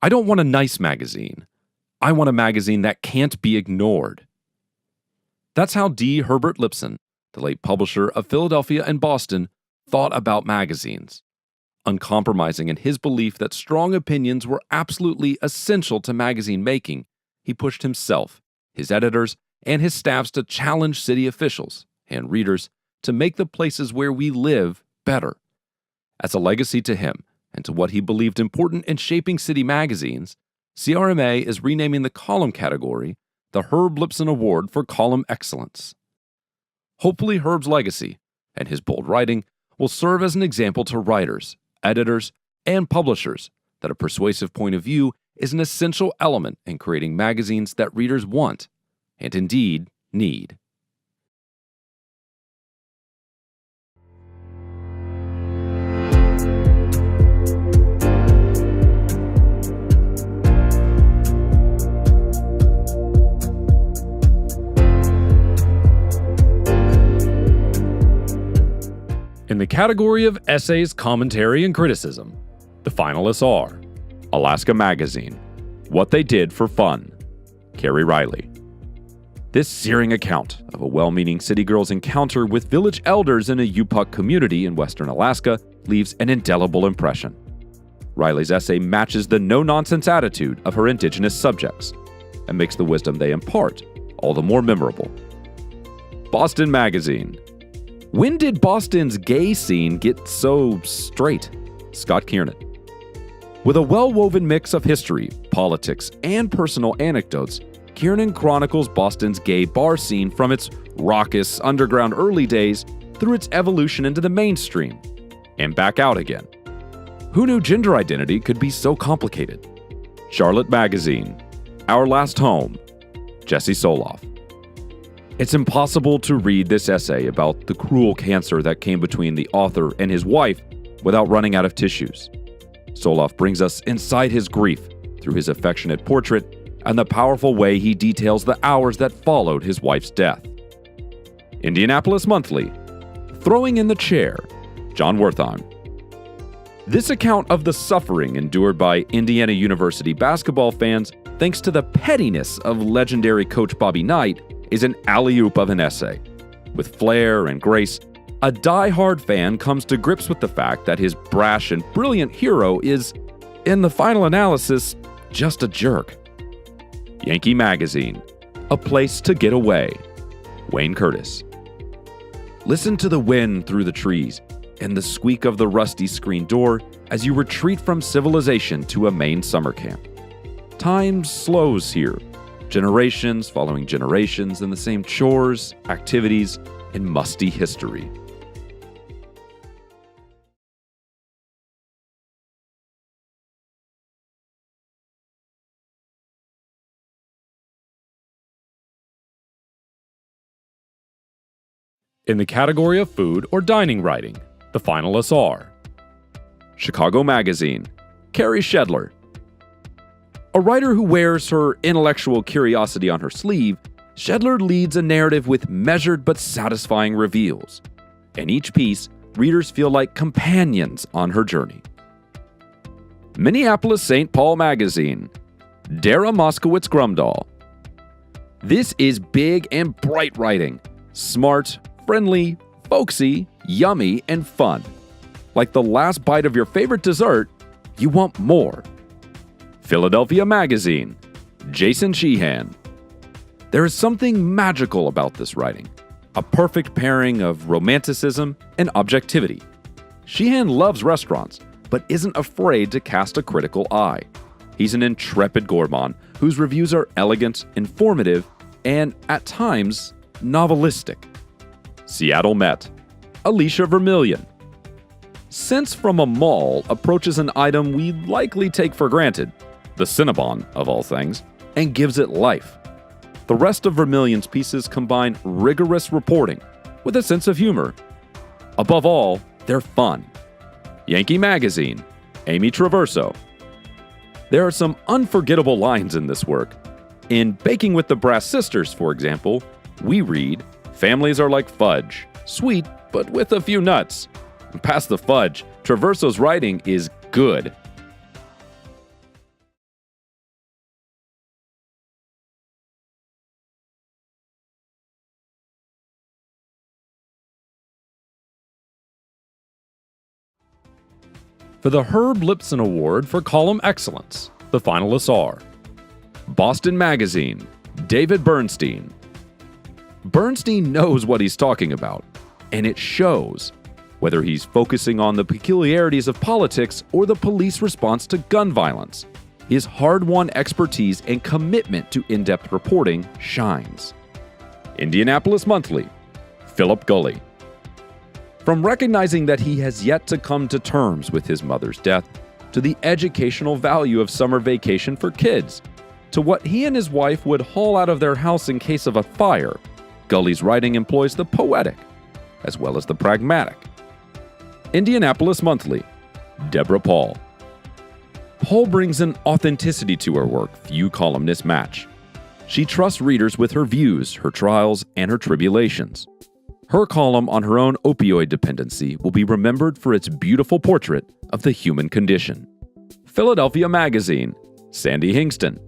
I don't want a nice magazine. I want a magazine that can't be ignored. That's how D. Herbert Lipson, the late publisher of Philadelphia and Boston, thought about magazines. Uncompromising in his belief that strong opinions were absolutely essential to magazine making, he pushed himself, his editors, and his staffs to challenge city officials and readers to make the places where we live better. As a legacy to him and to what he believed important in shaping city magazines, CRMA is renaming the column category the Herb Lipson Award for Column Excellence. Hopefully, Herb's legacy and his bold writing will serve as an example to writers, editors, and publishers that a persuasive point of view is an essential element in creating magazines that readers want and indeed need. In the category of essays, commentary, and criticism, the finalists are Alaska Magazine, What They Did for Fun, Carrie Riley. This searing account of a well-meaning city girl's encounter with village elders in a Yupuk community in western Alaska leaves an indelible impression. Riley's essay matches the no-nonsense attitude of her indigenous subjects and makes the wisdom they impart all the more memorable. Boston Magazine. When did Boston's gay scene get so straight? Scott Kiernan. With a well-woven mix of history, politics, and personal anecdotes, Kiernan chronicles Boston's gay bar scene from its raucous underground early days through its evolution into the mainstream, and back out again. Who knew gender identity could be so complicated? Charlotte Magazine. Our Last Home. Jesse Soloff. It's impossible to read this essay about the cruel cancer that came between the author and his wife without running out of tissues. Soloff brings us inside his grief through his affectionate portrait and the powerful way he details the hours that followed his wife's death. Indianapolis Monthly. Throwing in the Chair. John Wertheim. This account of the suffering endured by Indiana University basketball fans thanks to the pettiness of legendary coach Bobby Knight is an alley-oop of an essay. With flair and grace, a die-hard fan comes to grips with the fact that his brash and brilliant hero is, in the final analysis, just a jerk. Yankee Magazine. A Place to Get Away. Wayne Curtis. Listen to the wind through the trees and the squeak of the rusty screen door as you retreat from civilization to a Maine summer camp. Time slows here. Generations following generations in the same chores, activities, and musty history. In the category of food or dining writing, the finalists are Chicago Magazine, Carrie Shedler. A writer who wears her intellectual curiosity on her sleeve, Shedler leads a narrative with measured but satisfying reveals. In each piece, readers feel like companions on her journey. Minneapolis St. Paul Magazine, Dara Moskowitz Grumdahl. This is big and bright writing, smart, friendly, folksy, yummy, and fun. Like the last bite of your favorite dessert, you want more. Philadelphia Magazine, Jason Sheehan. There is something magical about this writing, a perfect pairing of romanticism and objectivity. Sheehan loves restaurants, but isn't afraid to cast a critical eye. He's an intrepid gourmand whose reviews are elegant, informative, and, at times, novelistic. Seattle Met, Alicia Vermillion. Scents from a mall approaches an item we likely take for granted, the Cinnabon, of all things, and gives it life. The rest of Vermillion's pieces combine rigorous reporting with a sense of humor. Above all, they're fun. Yankee Magazine, Amy Traverso. There are some unforgettable lines in this work. In Baking with the Brass Sisters, for example, we read, "Families are like fudge, sweet but with a few nuts." Past the fudge, Traverso's writing is good. For the Herb Lipson Award for Column Excellence, the finalists are Boston Magazine, David Bernstein. Bernstein knows what he's talking about, and it shows, whether he's focusing on the peculiarities of politics or the police response to gun violence. His hard-won expertise and commitment to in-depth reporting shines. Indianapolis Monthly, Philip Gulley. From recognizing that he has yet to come to terms with his mother's death, to the educational value of summer vacation for kids, to what he and his wife would haul out of their house in case of a fire, Gulley's writing employs the poetic as well as the pragmatic. Indianapolis Monthly, Deborah Paul. Paul brings an authenticity to her work few columnists match. She trusts readers with her views, her trials, and her tribulations. Her column on her own opioid dependency will be remembered for its beautiful portrait of the human condition. Philadelphia Magazine, Sandy Hingston.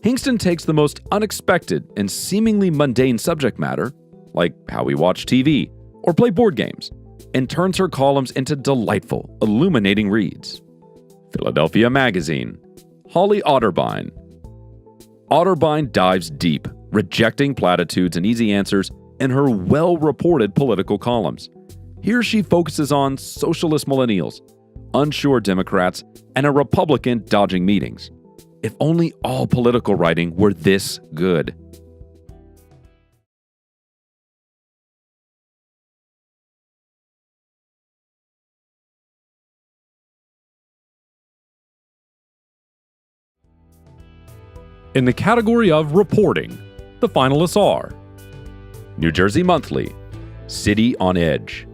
Hingston takes the most unexpected and seemingly mundane subject matter, like how we watch TV or play board games, and turns her columns into delightful, illuminating reads. Philadelphia Magazine, Holly Otterbein. Otterbein dives deep, rejecting platitudes and easy answers in her well-reported political columns. Here she focuses on socialist millennials, unsure Democrats, and a Republican dodging meetings. If only all political writing were this good. In the category of reporting, the finalists are New Jersey Monthly, City on Edge,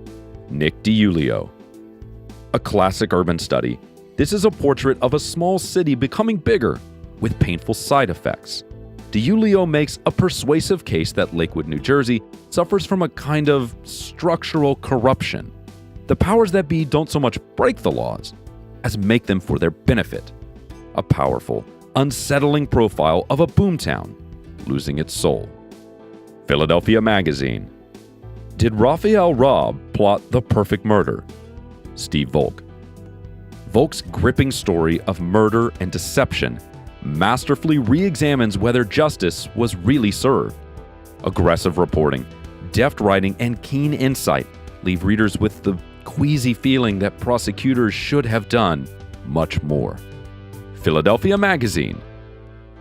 Nick DiUlio. A classic urban study, this is a portrait of a small city becoming bigger with painful side effects. DiUlio makes a persuasive case that Lakewood, New Jersey suffers from a kind of structural corruption. The powers that be don't so much break the laws as make them for their benefit. A powerful, unsettling profile of a boomtown losing its soul. Philadelphia Magazine. Did Raphael Raab plot the perfect murder? Steve Volk. Volk's gripping story of murder and deception masterfully re-examines whether justice was really served. Aggressive reporting, deft writing, and keen insight leave readers with the queasy feeling that prosecutors should have done much more. Philadelphia Magazine.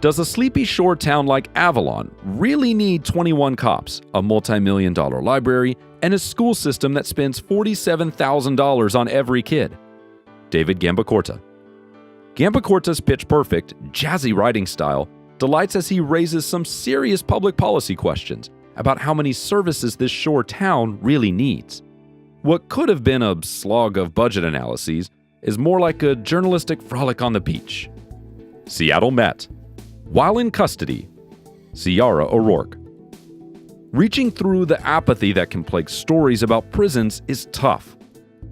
Does a sleepy shore town like Avalon really need 21 cops, a multi-million-dollar library, and a school system that spends $47,000 on every kid? David Gambacorta. Gambacorta's pitch-perfect, jazzy writing style delights as he raises some serious public policy questions about how many services this shore town really needs. What could have been a slog of budget analyses is more like a journalistic frolic on the beach. Seattle Met. While in custody, Ciara O'Rourke. Reaching through the apathy that can plague stories about prisons is tough,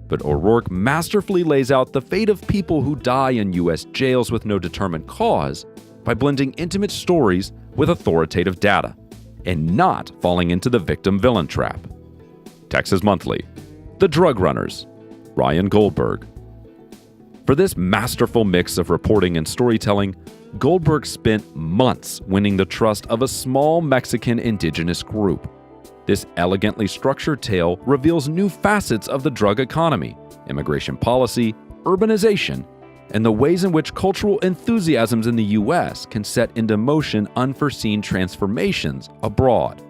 but O'Rourke masterfully lays out the fate of people who die in U.S. jails with no determined cause by blending intimate stories with authoritative data and not falling into the victim-villain trap. Texas Monthly. The Drug Runners, Ryan Goldberg. For this masterful mix of reporting and storytelling, Goldberg spent months winning the trust of a small Mexican indigenous group. This elegantly structured tale reveals new facets of the drug economy, immigration policy, urbanization, and the ways in which cultural enthusiasms in the U.S. can set into motion unforeseen transformations abroad.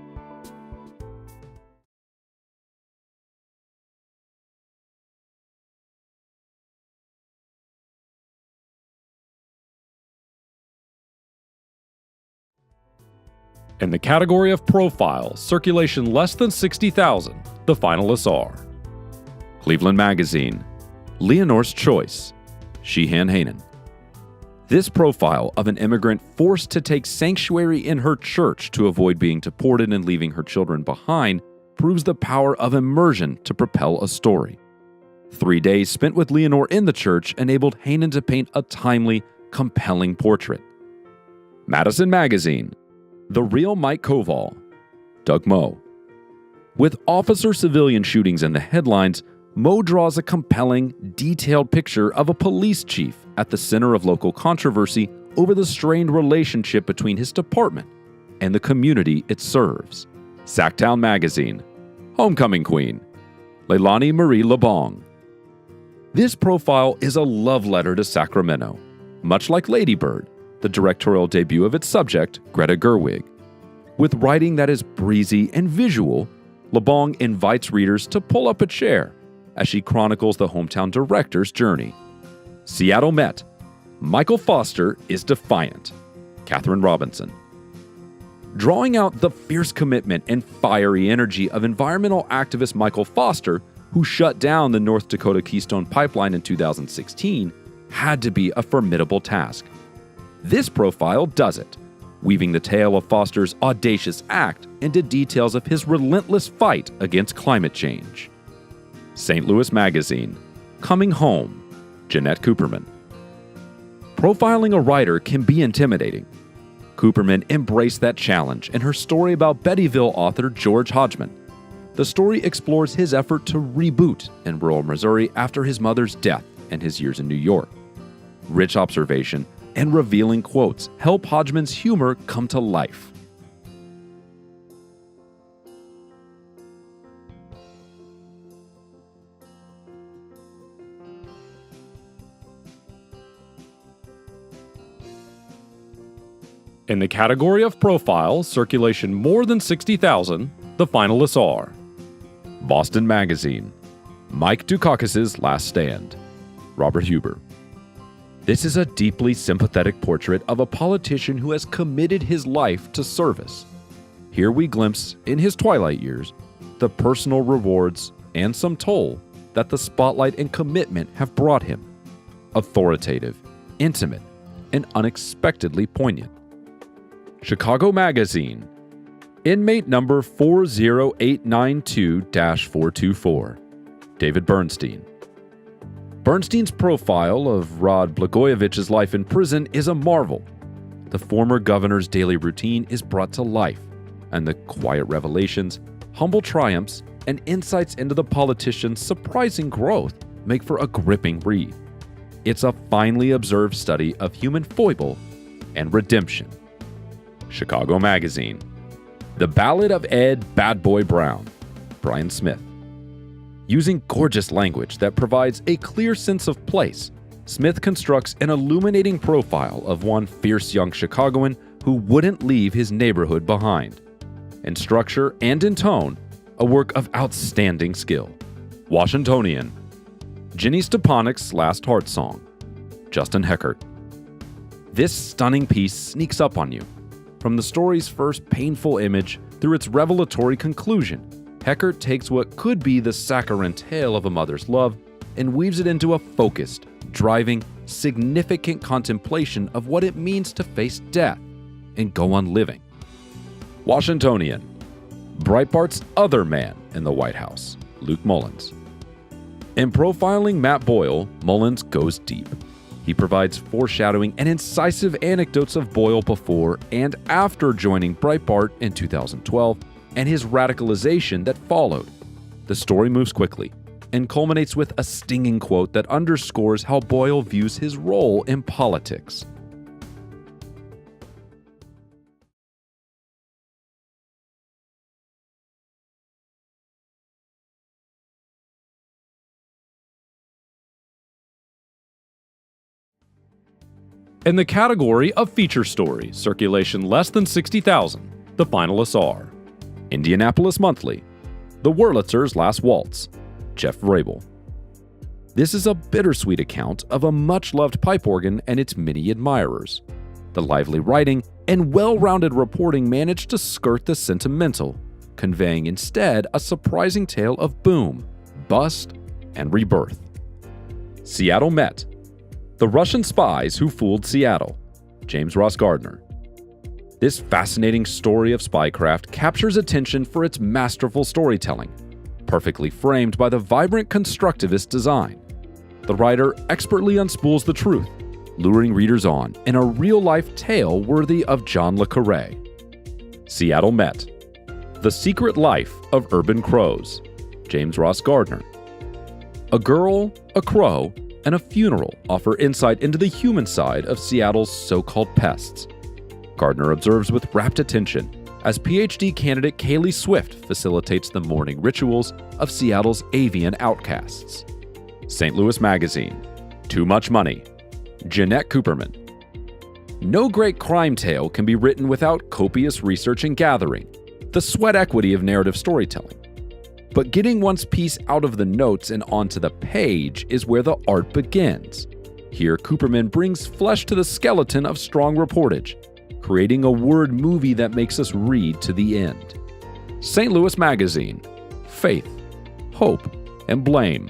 In the category of profile, circulation less than 60,000, the finalists are Cleveland Magazine, Leonore's Choice, Sheehan Hanan. This profile of an immigrant forced to take sanctuary in her church to avoid being deported and leaving her children behind proves the power of immersion to propel a story. 3 days spent with Leonore in the church enabled Hanan to paint a timely, compelling portrait. Madison Magazine, The Real Mike Koval, Doug Moe. With officer-civilian shootings in the headlines, Moe draws a compelling, detailed picture of a police chief at the center of local controversy over the strained relationship between his department and the community it serves. Sacktown Magazine, Homecoming Queen, Leilani Marie LeBong. This profile is a love letter to Sacramento, much like Lady Bird, the directorial debut of its subject, Greta Gerwig. With writing that is breezy and visual, LeBong invites readers to pull up a chair as she chronicles the hometown director's journey. Seattle Met, Michael Foster is defiant. Catherine Robinson. Drawing out the fierce commitment and fiery energy of environmental activist Michael Foster, who shut down the North Dakota Keystone Pipeline in 2016, had to be a formidable task. This profile does it, weaving the tale of Foster's audacious act into details of his relentless fight against climate change. St. Louis Magazine, Coming Home, Jeanette Cooperman. Profiling a writer can be intimidating. Cooperman embraced that challenge in her story about Bettyville author George Hodgman. The story explores his effort to reboot in rural Missouri after his mother's death and his years in New York. Rich observation and revealing quotes help Hodgman's humor come to life. In the category of profile, circulation more than 60,000, the finalists are Boston Magazine, Mike Dukakis' Last Stand, Robert Huber. This is a deeply sympathetic portrait of a politician who has committed his life to service. Here we glimpse, in his twilight years, the personal rewards and some toll that the spotlight and commitment have brought him. Authoritative, intimate, and unexpectedly poignant. Chicago Magazine, Inmate number 40892-424, David Bernstein. Bernstein's profile of Rod Blagojevich's life in prison is a marvel. The former governor's daily routine is brought to life, and the quiet revelations, humble triumphs, and insights into the politician's surprising growth make for a gripping read. It's a finely observed study of human foible and redemption. Chicago Magazine, The Ballad of Ed Bad Boy Brown, Brian Smith. Using gorgeous language that provides a clear sense of place, Smith constructs an illuminating profile of one fierce young Chicagoan who wouldn't leave his neighborhood behind. In structure and in tone, a work of outstanding skill. Washingtonian, Jenny Stepanik's Last Heart Song, Justin Heckert. This stunning piece sneaks up on you. From the story's first painful image through its revelatory conclusion, Heckert takes what could be the saccharine tale of a mother's love and weaves it into a focused, driving, significant contemplation of what it means to face death and go on living. Washingtonian, Breitbart's other man in the White House, Luke Mullins. In profiling Matt Boyle, Mullins goes deep. He provides foreshadowing and incisive anecdotes of Boyle before and after joining Breitbart in 2012 and his radicalization that followed. The story moves quickly and culminates with a stinging quote that underscores how Boyle views his role in politics. In the category of feature story, circulation less than 60,000, the finalists are Indianapolis Monthly, The Wurlitzer's Last Waltz, Jeff Vrabel. This is a bittersweet account of a much-loved pipe organ and its many admirers. The lively writing and well-rounded reporting managed to skirt the sentimental, conveying instead a surprising tale of boom, bust, and rebirth. Seattle Met, The Russian Spies Who Fooled Seattle, James Ross Gardner. This fascinating story of spycraft captures attention for its masterful storytelling, perfectly framed by the vibrant constructivist design. The writer expertly unspools the truth, luring readers on in a real-life tale worthy of John le Carré. Seattle Met, The Secret Life of Urban Crows, James Ross Gardner. A girl, a crow, and a funeral offer insight into the human side of Seattle's so-called pests. Gardner observes with rapt attention as PhD candidate Kaylee Swift facilitates the mourning rituals of Seattle's avian outcasts. St. Louis Magazine, Too Much Money, Jeanette Cooperman. No great crime tale can be written without copious research and gathering, the sweat equity of narrative storytelling. But getting one's piece out of the notes and onto the page is where the art begins. Here, Cooperman brings flesh to the skeleton of strong reportage, creating a word movie that makes us read to the end. St. Louis Magazine, Faith, Hope, and Blame.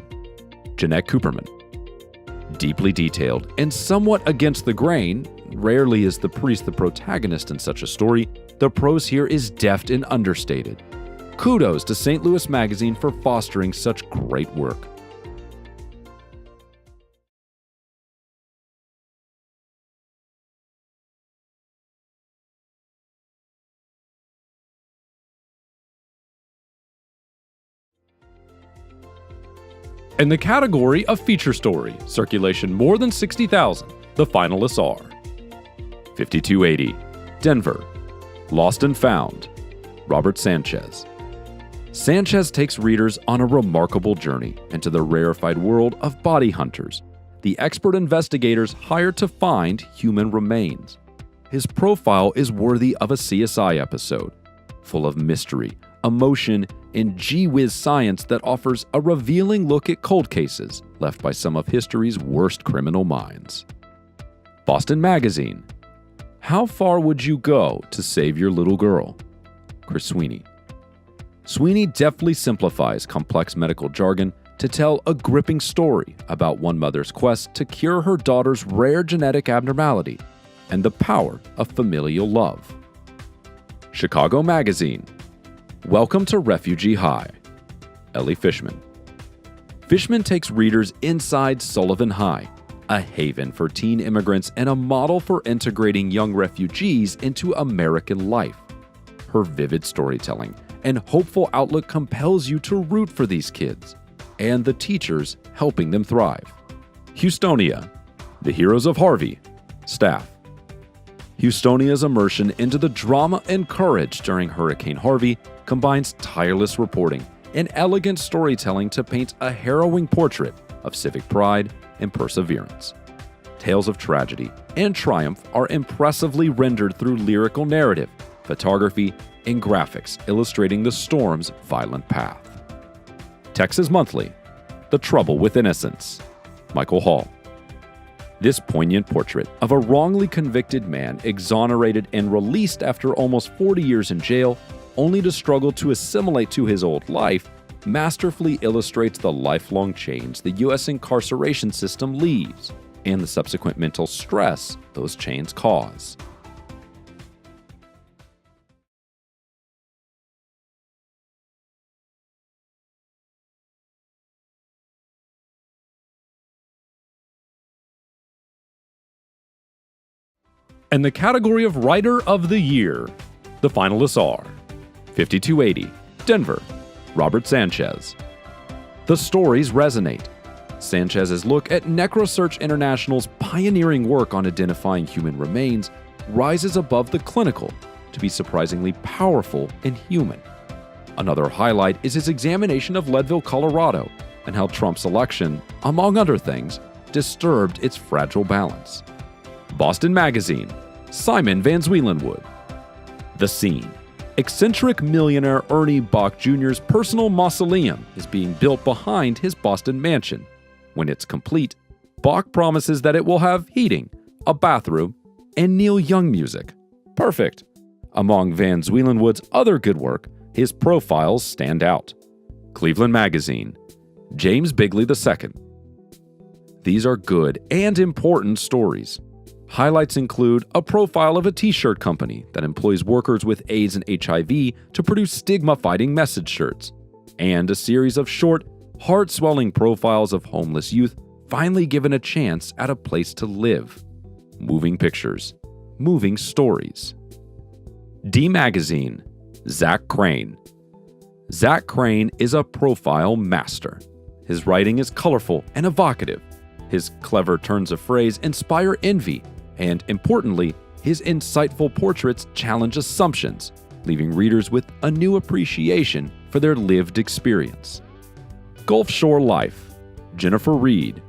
Jeanette Cooperman. Deeply detailed and somewhat against the grain, rarely is the priest the protagonist in such a story, the prose here is deft and understated. Kudos to St. Louis Magazine for fostering such great work. In the category of feature story, circulation more than 60,000, the finalists are 5280, Denver, Lost and Found, Robert Sanchez. Sanchez takes readers on a remarkable journey into the rarefied world of body hunters, the expert investigators hired to find human remains. His profile is worthy of a CSI episode, full of mystery, emotion, and gee-whiz science that offers a revealing look at cold cases left by some of history's worst criminal minds. Boston Magazine, How Far Would You Go to Save Your Little Girl? Chris Sweeney. Sweeney deftly simplifies complex medical jargon to tell a gripping story about one mother's quest to cure her daughter's rare genetic abnormality and the power of familial love. Chicago Magazine, Welcome to Refugee High. Ellie Fishman. Fishman takes readers inside Sullivan High, a haven for teen immigrants and a model for integrating young refugees into American life. Her vivid storytelling and hopeful outlook compels you to root for these kids and the teachers helping them thrive. Houstonia, The Heroes of Harvey, Staff. Houstonia's immersion into the drama and courage during Hurricane Harvey combines tireless reporting and elegant storytelling to paint a harrowing portrait of civic pride and perseverance. Tales of tragedy and triumph are impressively rendered through lyrical narrative, photography, and graphics illustrating the storm's violent path. Texas Monthly, The Trouble with Innocence, Michael Hall. This poignant portrait of a wrongly convicted man exonerated and released after almost 40 years in jail, only to struggle to assimilate to his old life, masterfully illustrates the lifelong chains the U.S. incarceration system leaves and the subsequent mental stress those chains cause. In the category of Writer of the Year, the finalists are 5280, Denver, Robert Sanchez. The stories resonate. Sanchez's look at NecroSearch International's pioneering work on identifying human remains rises above the clinical to be surprisingly powerful and human. Another highlight is his examination of Leadville, Colorado, and how Trump's election, among other things, disturbed its fragile balance. Boston Magazine, Simon Van Zwielenwood. The Scene. Eccentric millionaire Ernie Bach Jr.'s personal mausoleum is being built behind his Boston mansion. When it's complete, Bach promises that it will have heating, a bathroom, and Neil Young music. Perfect. Among Van Zwielenwood's other good work, his profiles stand out. Cleveland Magazine, James Bigley II. These are good and important stories. Highlights include a profile of a t-shirt company that employs workers with AIDS and HIV to produce stigma-fighting message shirts, and a series of short, heart-swelling profiles of homeless youth finally given a chance at a place to live. Moving pictures, moving stories. D Magazine, Zach Crane. Zach Crane is a profile master. His writing is colorful and evocative. His clever turns of phrase inspire envy, and importantly, his insightful portraits challenge assumptions, leaving readers with a new appreciation for their lived experience. Gulf Shore Life, Jennifer Reed.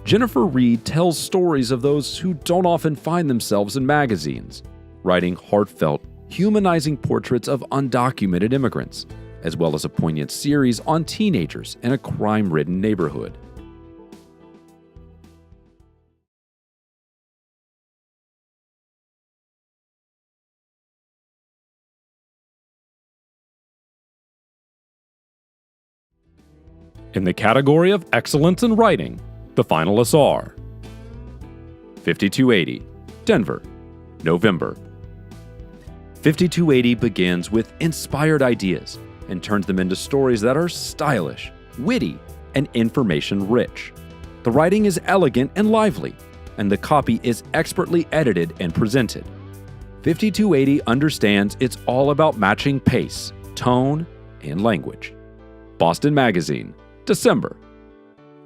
Jennifer Reed tells stories of those who don't often find themselves in magazines, writing heartfelt, humanizing portraits of undocumented immigrants, as well as a poignant series on teenagers in a crime-ridden neighborhood. In the category of excellence in writing, the finalists are 5280, Denver, November. 5280 begins with inspired ideas and turns them into stories that are stylish, witty, and information-rich. The writing is elegant and lively, and the copy is expertly edited and presented. 5280 understands it's all about matching pace, tone, and language. Boston Magazine, December.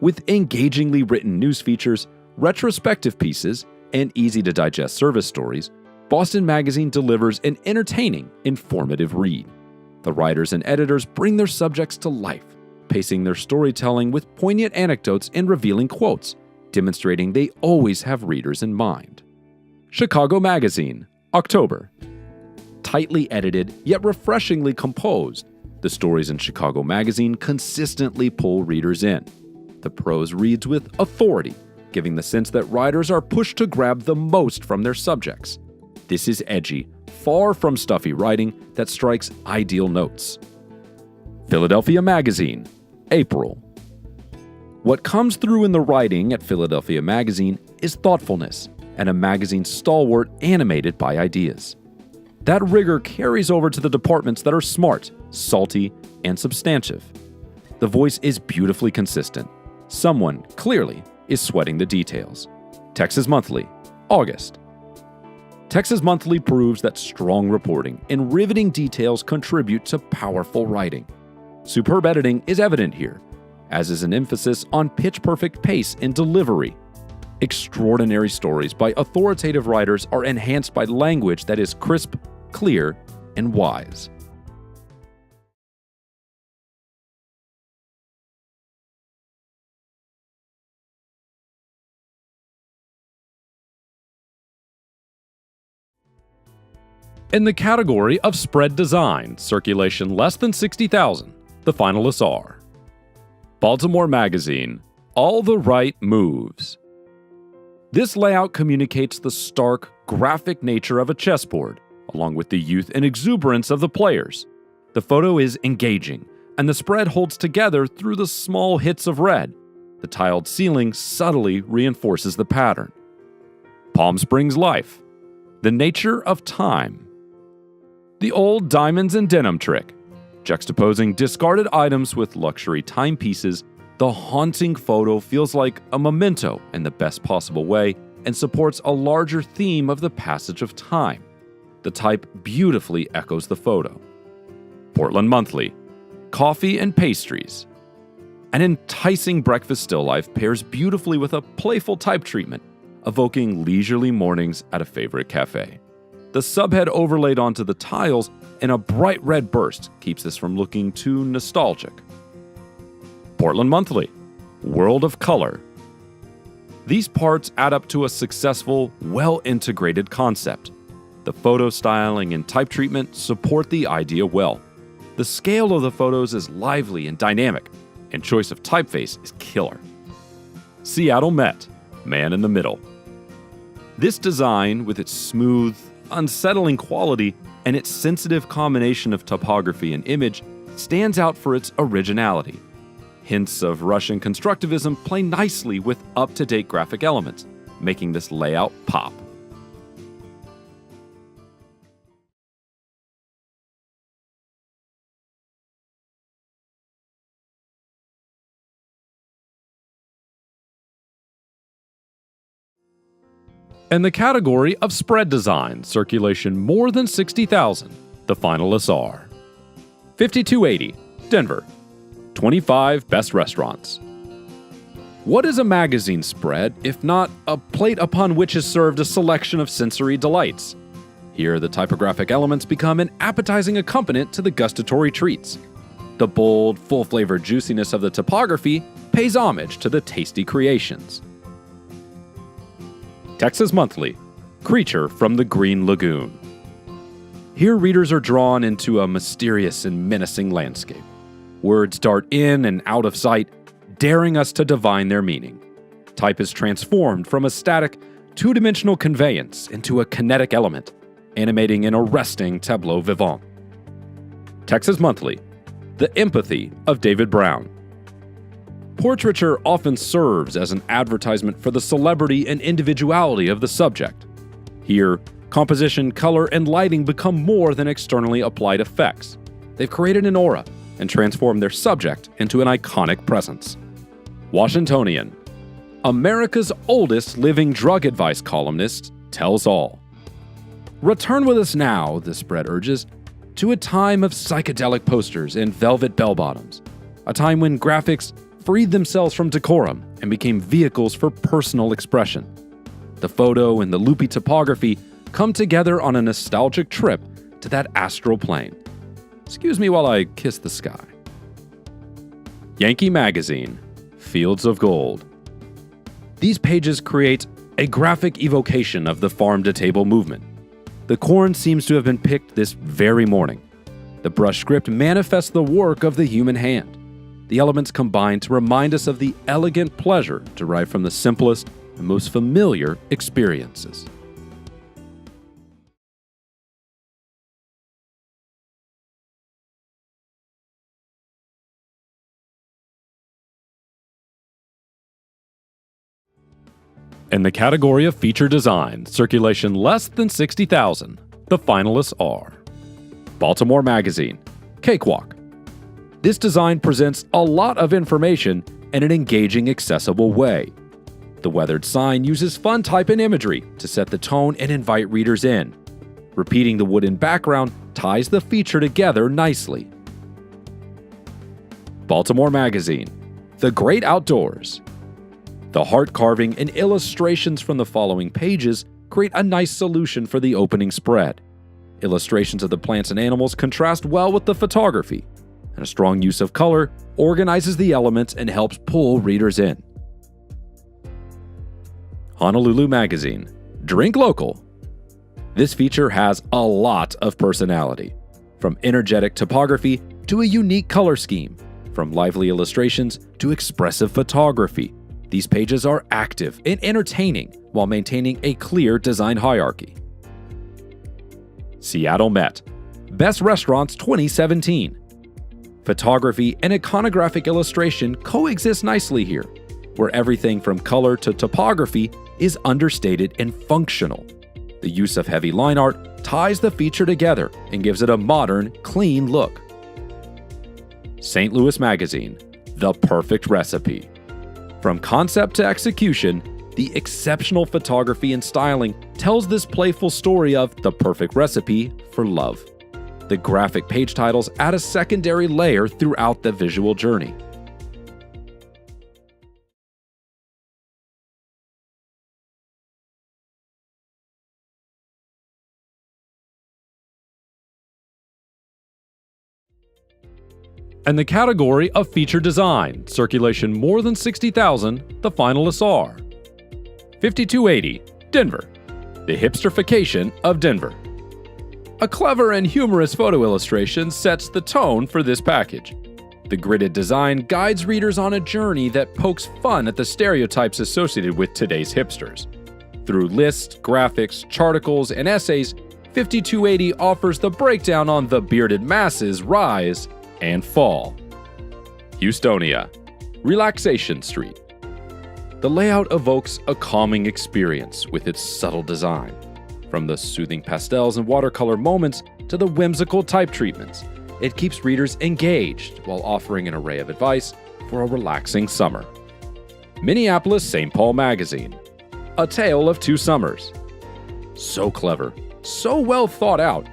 With engagingly written news features, retrospective pieces, and easy-to-digest service stories, Boston Magazine delivers an entertaining, informative read. The writers and editors bring their subjects to life, pacing their storytelling with poignant anecdotes and revealing quotes, demonstrating they always have readers in mind. Chicago Magazine, October. Tightly edited, yet refreshingly composed, the stories in Chicago Magazine consistently pull readers in. The prose reads with authority, giving the sense that writers are pushed to grab the most from their subjects. This is edgy, far from stuffy writing that strikes ideal notes. Philadelphia Magazine, April. What comes through in the writing at Philadelphia Magazine is thoughtfulness and a magazine stalwart animated by ideas. That rigor carries over to the departments that are smart, salty, and substantive. The voice is beautifully consistent. Someone, clearly, is sweating the details. Texas Monthly, August. Texas Monthly proves that strong reporting and riveting details contribute to powerful writing. Superb editing is evident here, as is an emphasis on pitch-perfect pace and delivery. Extraordinary stories by authoritative writers are enhanced by language that is crisp, clear, and wise. In the category of spread design, circulation less than 60,000, the finalists are Baltimore Magazine, All the Right Moves. This layout communicates the stark, graphic nature of a chessboard, along with the youth and exuberance of the players. The photo is engaging, and the spread holds together through the small hits of red. The tiled ceiling subtly reinforces the pattern. Palm Springs Life, The Nature of Time. The old diamonds and denim trick. Juxtaposing discarded items with luxury timepieces, the haunting photo feels like a memento in the best possible way and supports a larger theme of the passage of time. The type beautifully echoes the photo. Portland Monthly, Coffee and Pastries. An enticing breakfast still life pairs beautifully with a playful type treatment, evoking leisurely mornings at a favorite cafe. The subhead overlaid onto the tiles in a bright red burst keeps this from looking too nostalgic. Portland Monthly, World of Color. These parts add up to a successful, well-integrated concept. The photo styling and type treatment support the idea well. The scale of the photos is lively and dynamic, and choice of typeface is killer. Seattle Met, Man in the Middle. This design, with its smooth, unsettling quality and its sensitive combination of topography and image, stands out for its originality. Hints of Russian constructivism play nicely with up-to-date graphic elements, making this layout pop. In the category of spread design, circulation more than 60,000, the finalists are 5280, Denver, 25 Best Restaurants. What is a magazine spread if not a plate upon which is served a selection of sensory delights? Here, the typographic elements become an appetizing accompaniment to the gustatory treats. The bold, full-flavored juiciness of the typography pays homage to the tasty creations. Texas Monthly, Creature from the Green Lagoon. Here, readers are drawn into a mysterious and menacing landscape. Words dart in and out of sight, daring us to divine their meaning. Type is transformed from a static, two-dimensional conveyance into a kinetic element, animating an arresting tableau vivant. Texas Monthly, The Empathy of David Brown. Portraiture often serves as an advertisement for the celebrity and individuality of the subject. Here, composition, color, and lighting become more than externally applied effects. They've created an aura and transformed their subject into an iconic presence. Washingtonian, America's oldest living drug advice columnist, tells all. Return with us now, the spread urges, to a time of psychedelic posters and velvet bell-bottoms, a time when graphics freed themselves from decorum and became vehicles for personal expression. The photo and the loopy typography come together on a nostalgic trip to that astral plane. Excuse me while I kiss the sky. Yankee Magazine, Fields of Gold. These pages create a graphic evocation of the farm-to-table movement. The corn seems to have been picked this very morning. The brush script manifests the work of the human hand. The elements combine to remind us of the elegant pleasure derived from the simplest and most familiar experiences. In the category of feature design, circulation less than 60,000, the finalists are Baltimore Magazine, Cakewalk. This design presents a lot of information in an engaging, accessible way. The weathered sign uses fun type and imagery to set the tone and invite readers in. Repeating the wooden background ties the feature together nicely. Baltimore Magazine, The Great Outdoors. The heart carving and illustrations from the following pages create a nice solution for the opening spread. Illustrations of the plants and animals contrast well with the photography, and a strong use of color organizes the elements and helps pull readers in. Honolulu Magazine, Drink Local. This feature has a lot of personality, from energetic typography to a unique color scheme, from lively illustrations to expressive photography. These pages are active and entertaining while maintaining a clear design hierarchy. Seattle Met, Best Restaurants 2017. Photography and iconographic illustration coexist nicely here, where everything from color to typography is understated and functional. The use of heavy line art ties the feature together and gives it a modern, clean look. St. Louis Magazine, The Perfect Recipe. From concept to execution, the exceptional photography and styling tells this playful story of the perfect recipe for love. The graphic page titles add a secondary layer throughout the visual journey. In the category of feature design, circulation more than 60,000, the finalists are 5280, Denver, The Hipsterification of Denver. A clever and humorous photo illustration sets the tone for this package. The gridded design guides readers on a journey that pokes fun at the stereotypes associated with today's hipsters. Through lists, graphics, charticles, and essays, 5280 offers the breakdown on the bearded masses' rise and fall. Houstonia, Relaxation Street. The layout evokes a calming experience with its subtle design. From the soothing pastels and watercolor moments to the whimsical type treatments, it keeps readers engaged while offering an array of advice for a relaxing summer. Minneapolis St. Paul Magazine, A Tale of Two Summers. So clever, so well thought out.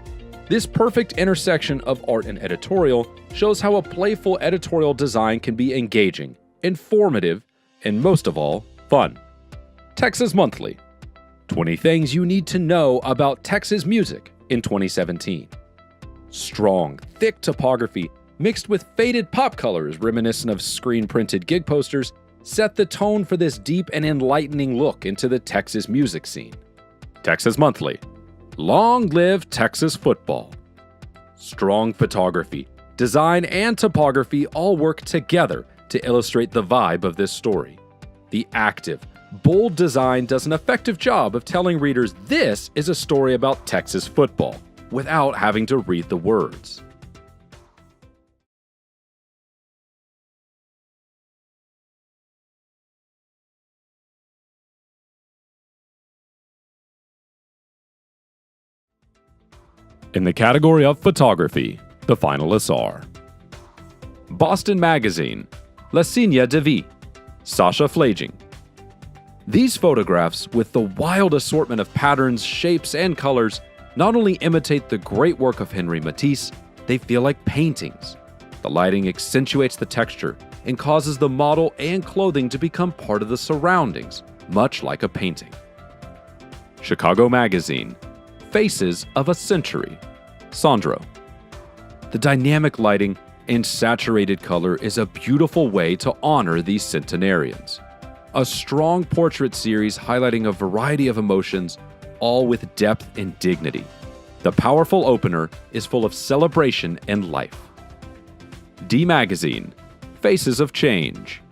This perfect intersection of art and editorial shows how a playful editorial design can be engaging, informative, and most of all, fun. Texas Monthly. 20 things you need to know about Texas music in 2017. Strong, thick topography mixed with faded pop colors reminiscent of screen-printed gig posters set the tone for this deep and enlightening look into the Texas music scene. Texas Monthly. Long live Texas football. Strong photography, design, and topography all work together to illustrate the vibe of this story. The active, bold design does an effective job of telling readers this is a story about Texas football without having to read the words. In the category of photography, the finalists are Boston Magazine, Lasinia DeVie, Sasha Flaging. These photographs, with the wild assortment of patterns, shapes, and colors, not only imitate the great work of Henry Matisse, they feel like paintings. The lighting accentuates the texture and causes the model and clothing to become part of the surroundings, much like a painting. Chicago Magazine, Faces of a Century, Sandro. The dynamic lighting and saturated color is a beautiful way to honor these centenarians. A strong portrait series highlighting a variety of emotions, all with depth and dignity. The powerful opener is full of celebration and life. D Magazine, Faces of Change,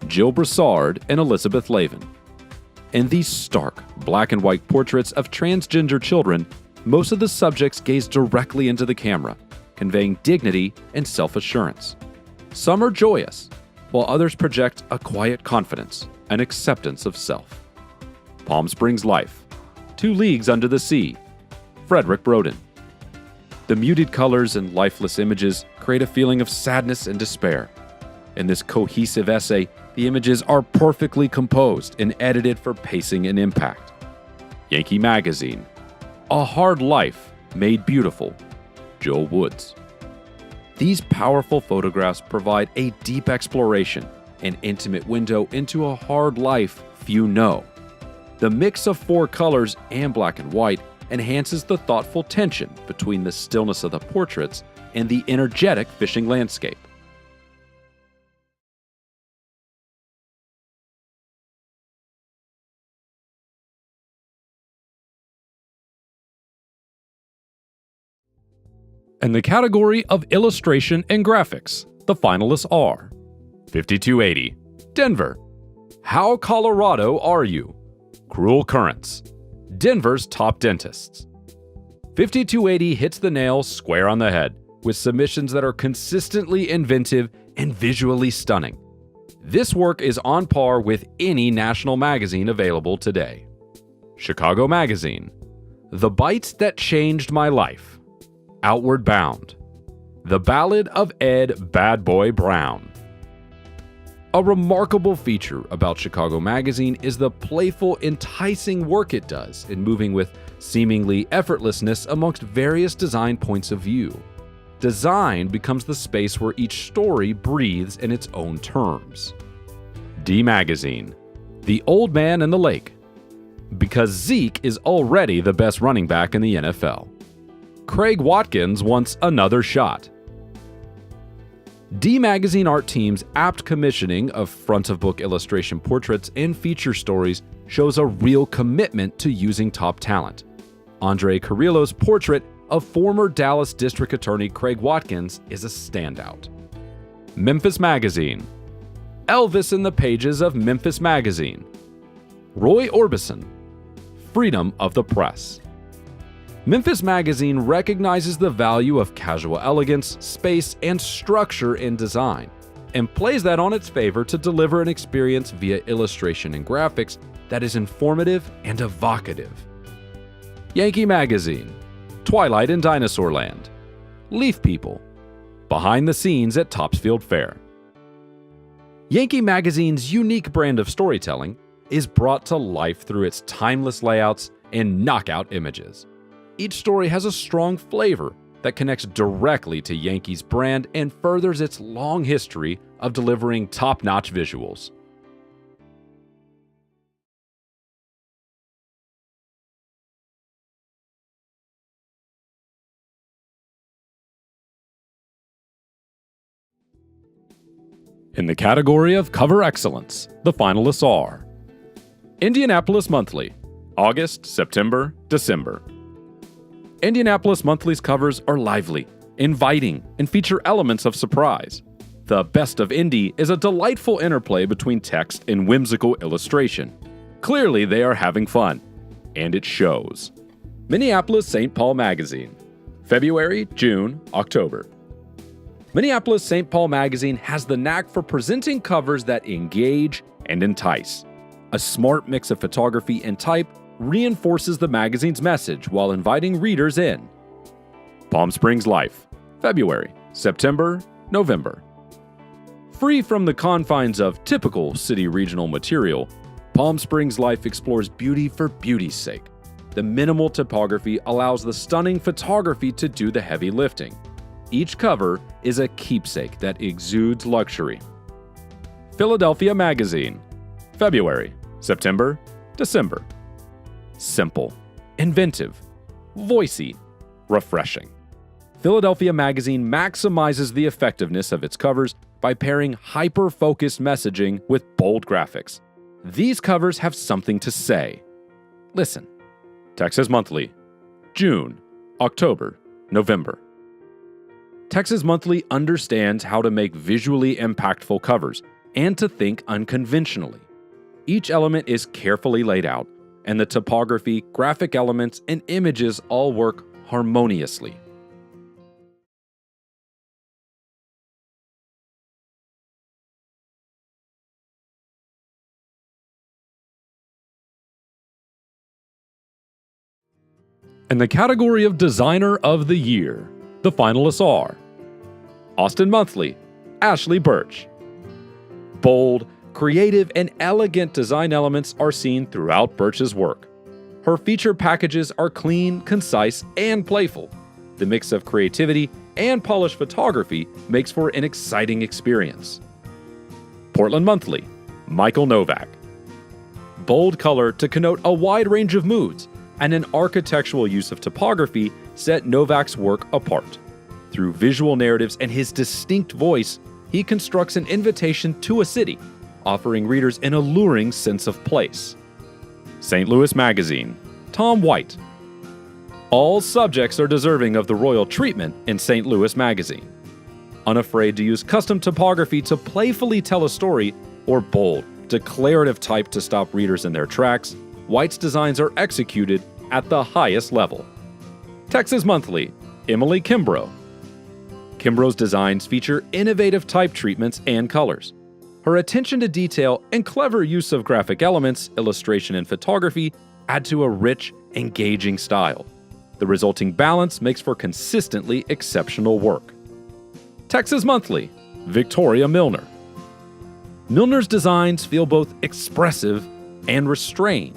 Jill Broussard and Elizabeth Lavin. In these stark, black and white portraits of transgender children, most of the subjects gaze directly into the camera, conveying dignity and self-assurance. Some are joyous, while others project a quiet confidence and acceptance of self. Palm Springs Life, 2 Leagues Under the Sea, Frederick Broden. The muted colors and lifeless images create a feeling of sadness and despair. In this cohesive essay, the images are perfectly composed and edited for pacing and impact. Yankee Magazine, A Hard Life Made Beautiful, Joel Woods. These powerful photographs provide a deep exploration, an intimate window into a hard life few know. The mix of 4 colors and black and white enhances the thoughtful tension between the stillness of the portraits and the energetic fishing landscape. In the category of illustration and graphics, the finalists are 5280, Denver. How Colorado Are You? Cruel Currents, Denver's Top Dentists. 5280 hits the nail square on the head with submissions that are consistently inventive and visually stunning. This work is on par with any national magazine available today. Chicago Magazine, The Bite That Changed My Life, Outward Bound, The Ballad of Ed Bad Boy Brown. A remarkable feature about Chicago Magazine is the playful, enticing work it does in moving with seemingly effortlessness amongst various design points of view. Design becomes the space where each story breathes in its own terms. D Magazine, The Old Man and the Lake, because Zeke is already the best running back in the NFL. Craig Watkins wants another shot. D Magazine art team's apt commissioning of front-of-book illustration portraits and feature stories shows a real commitment to using top talent. Andre Carrillo's portrait of former Dallas District Attorney Craig Watkins is a standout. Memphis Magazine, Elvis in the Pages of Memphis Magazine, Roy Orbison, Freedom of the Press. Memphis Magazine recognizes the value of casual elegance, space, and structure in design, and plays that on its favor to deliver an experience via illustration and graphics that is informative and evocative. Yankee Magazine, Twilight in Dinosaur Land, Leaf People, Behind the Scenes at Topsfield Fair. Yankee Magazine's unique brand of storytelling is brought to life through its timeless layouts and knockout images. Each story has a strong flavor that connects directly to Yankees' brand and furthers its long history of delivering top-notch visuals. In the category of cover excellence, the finalists are Indianapolis Monthly, August, September, December. Indianapolis Monthly's covers are lively, inviting, and feature elements of surprise. The best of Indy is a delightful interplay between text and whimsical illustration. Clearly, they are having fun, and it shows. Minneapolis St. Paul Magazine, February, June, October. Minneapolis St. Paul Magazine has the knack for presenting covers that engage and entice. A smart mix of photography and type reinforces the magazine's message while inviting readers in. Palm Springs Life, February, September, November. Free from the confines of typical city regional material, Palm Springs Life explores beauty for beauty's sake. The minimal typography allows the stunning photography to do the heavy lifting. Each cover is a keepsake that exudes luxury. Philadelphia Magazine, February, September, December. Simple, inventive, voicey, refreshing. Philadelphia Magazine maximizes the effectiveness of its covers by pairing hyper-focused messaging with bold graphics. These covers have something to say. Listen. Texas Monthly, June, October, November. Texas Monthly understands how to make visually impactful covers and to think unconventionally. Each element is carefully laid out, and the typography, graphic elements, and images all work harmoniously. In the category of Designer of the Year, the finalists are Austin Monthly, Ashley Birch. Bold, creative, and elegant design elements are seen throughout Birch's work. Her feature packages are clean, concise, and playful. The mix of creativity and polished photography makes for an exciting experience. Portland Monthly, Michael Novak. Bold color to connote a wide range of moods, and an architectural use of typography set Novak's work apart. Through visual narratives and his distinct voice, he constructs an invitation to a city, offering readers an alluring sense of place. St. Louis Magazine, Tom White. All subjects are deserving of the royal treatment in St. Louis Magazine. Unafraid to use custom typography to playfully tell a story, or bold, declarative type to stop readers in their tracks, White's designs are executed at the highest level. Texas Monthly, Emily Kimbrough. Kimbrough's designs feature innovative type treatments and colors. Her attention to detail and clever use of graphic elements, illustration, and photography add to a rich, engaging style. The resulting balance makes for consistently exceptional work. Texas Monthly, Victoria Milner. Milner's designs feel both expressive and restrained.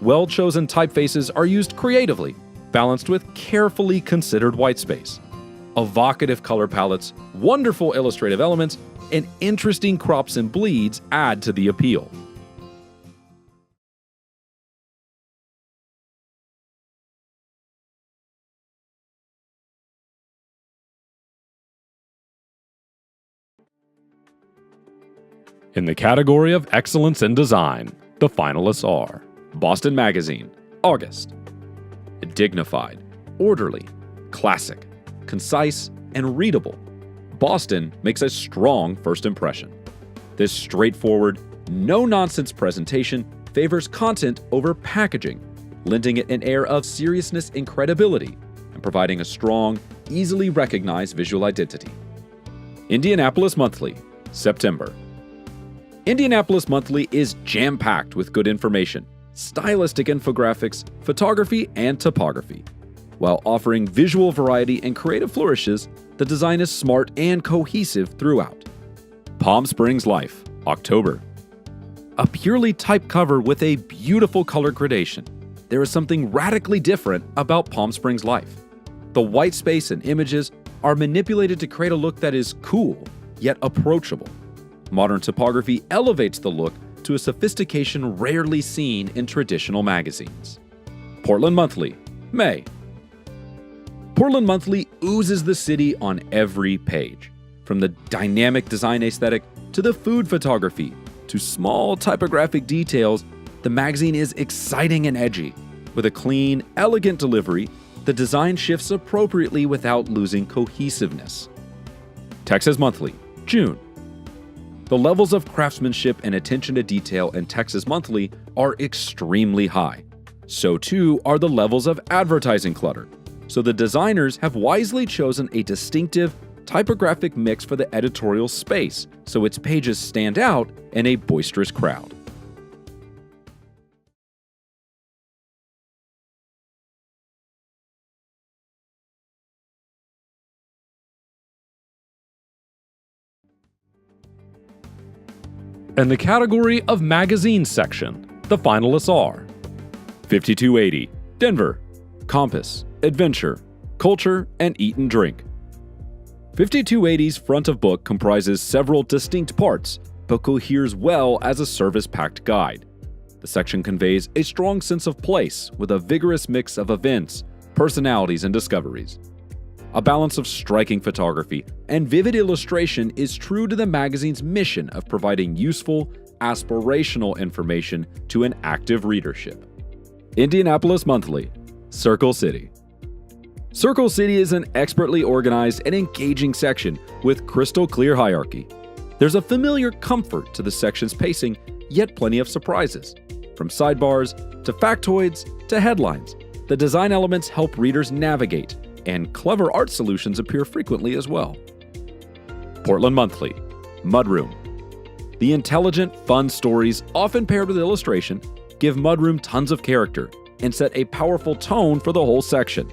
Well-chosen typefaces are used creatively, balanced with carefully considered whitespace. Evocative color palettes, wonderful illustrative elements, and interesting crops and bleeds add to the appeal. In the category of Excellence in Design, the finalists are Boston Magazine, August. Dignified, orderly, classic, concise, and readable, Boston makes a strong first impression. This straightforward, no-nonsense presentation favors content over packaging, lending it an air of seriousness and credibility, and providing a strong, easily recognized visual identity. Indianapolis Monthly, September. Indianapolis Monthly is jam-packed with good information, stylistic infographics, photography, and typography. While offering visual variety and creative flourishes, the design is smart and cohesive throughout. Palm Springs Life, October. A purely typed cover with a beautiful color gradation. There is something radically different about Palm Springs Life. The white space and images are manipulated to create a look that is cool, yet approachable. Modern typography elevates the look to a sophistication rarely seen in traditional magazines. Portland Monthly, May. Portland Monthly oozes the city on every page. From the dynamic design aesthetic to the food photography to small typographic details, the magazine is exciting and edgy. With a clean, elegant delivery, the design shifts appropriately without losing cohesiveness. Texas Monthly, June. The levels of craftsmanship and attention to detail in Texas Monthly are extremely high. So too are the levels of advertising clutter. So the designers have wisely chosen a distinctive typographic mix for the editorial space, so its pages stand out in a boisterous crowd. In the category of magazine section, the finalists are 5280, Denver, Compass, Adventure, Culture, and Eat and Drink. 5280's front of book comprises several distinct parts, but coheres well as a service-packed guide. The section conveys a strong sense of place with a vigorous mix of events, personalities, and discoveries. A balance of striking photography and vivid illustration is true to the magazine's mission of providing useful, aspirational information to an active readership. Indianapolis Monthly, Circle City. Circle City is an expertly organized and engaging section with crystal clear hierarchy. There's a familiar comfort to the section's pacing, yet plenty of surprises. From sidebars to factoids to headlines, the design elements help readers navigate, and clever art solutions appear frequently as well. Portland Monthly, Mudroom. The intelligent, fun stories, often paired with illustration, give Mudroom tons of character and set a powerful tone for the whole section.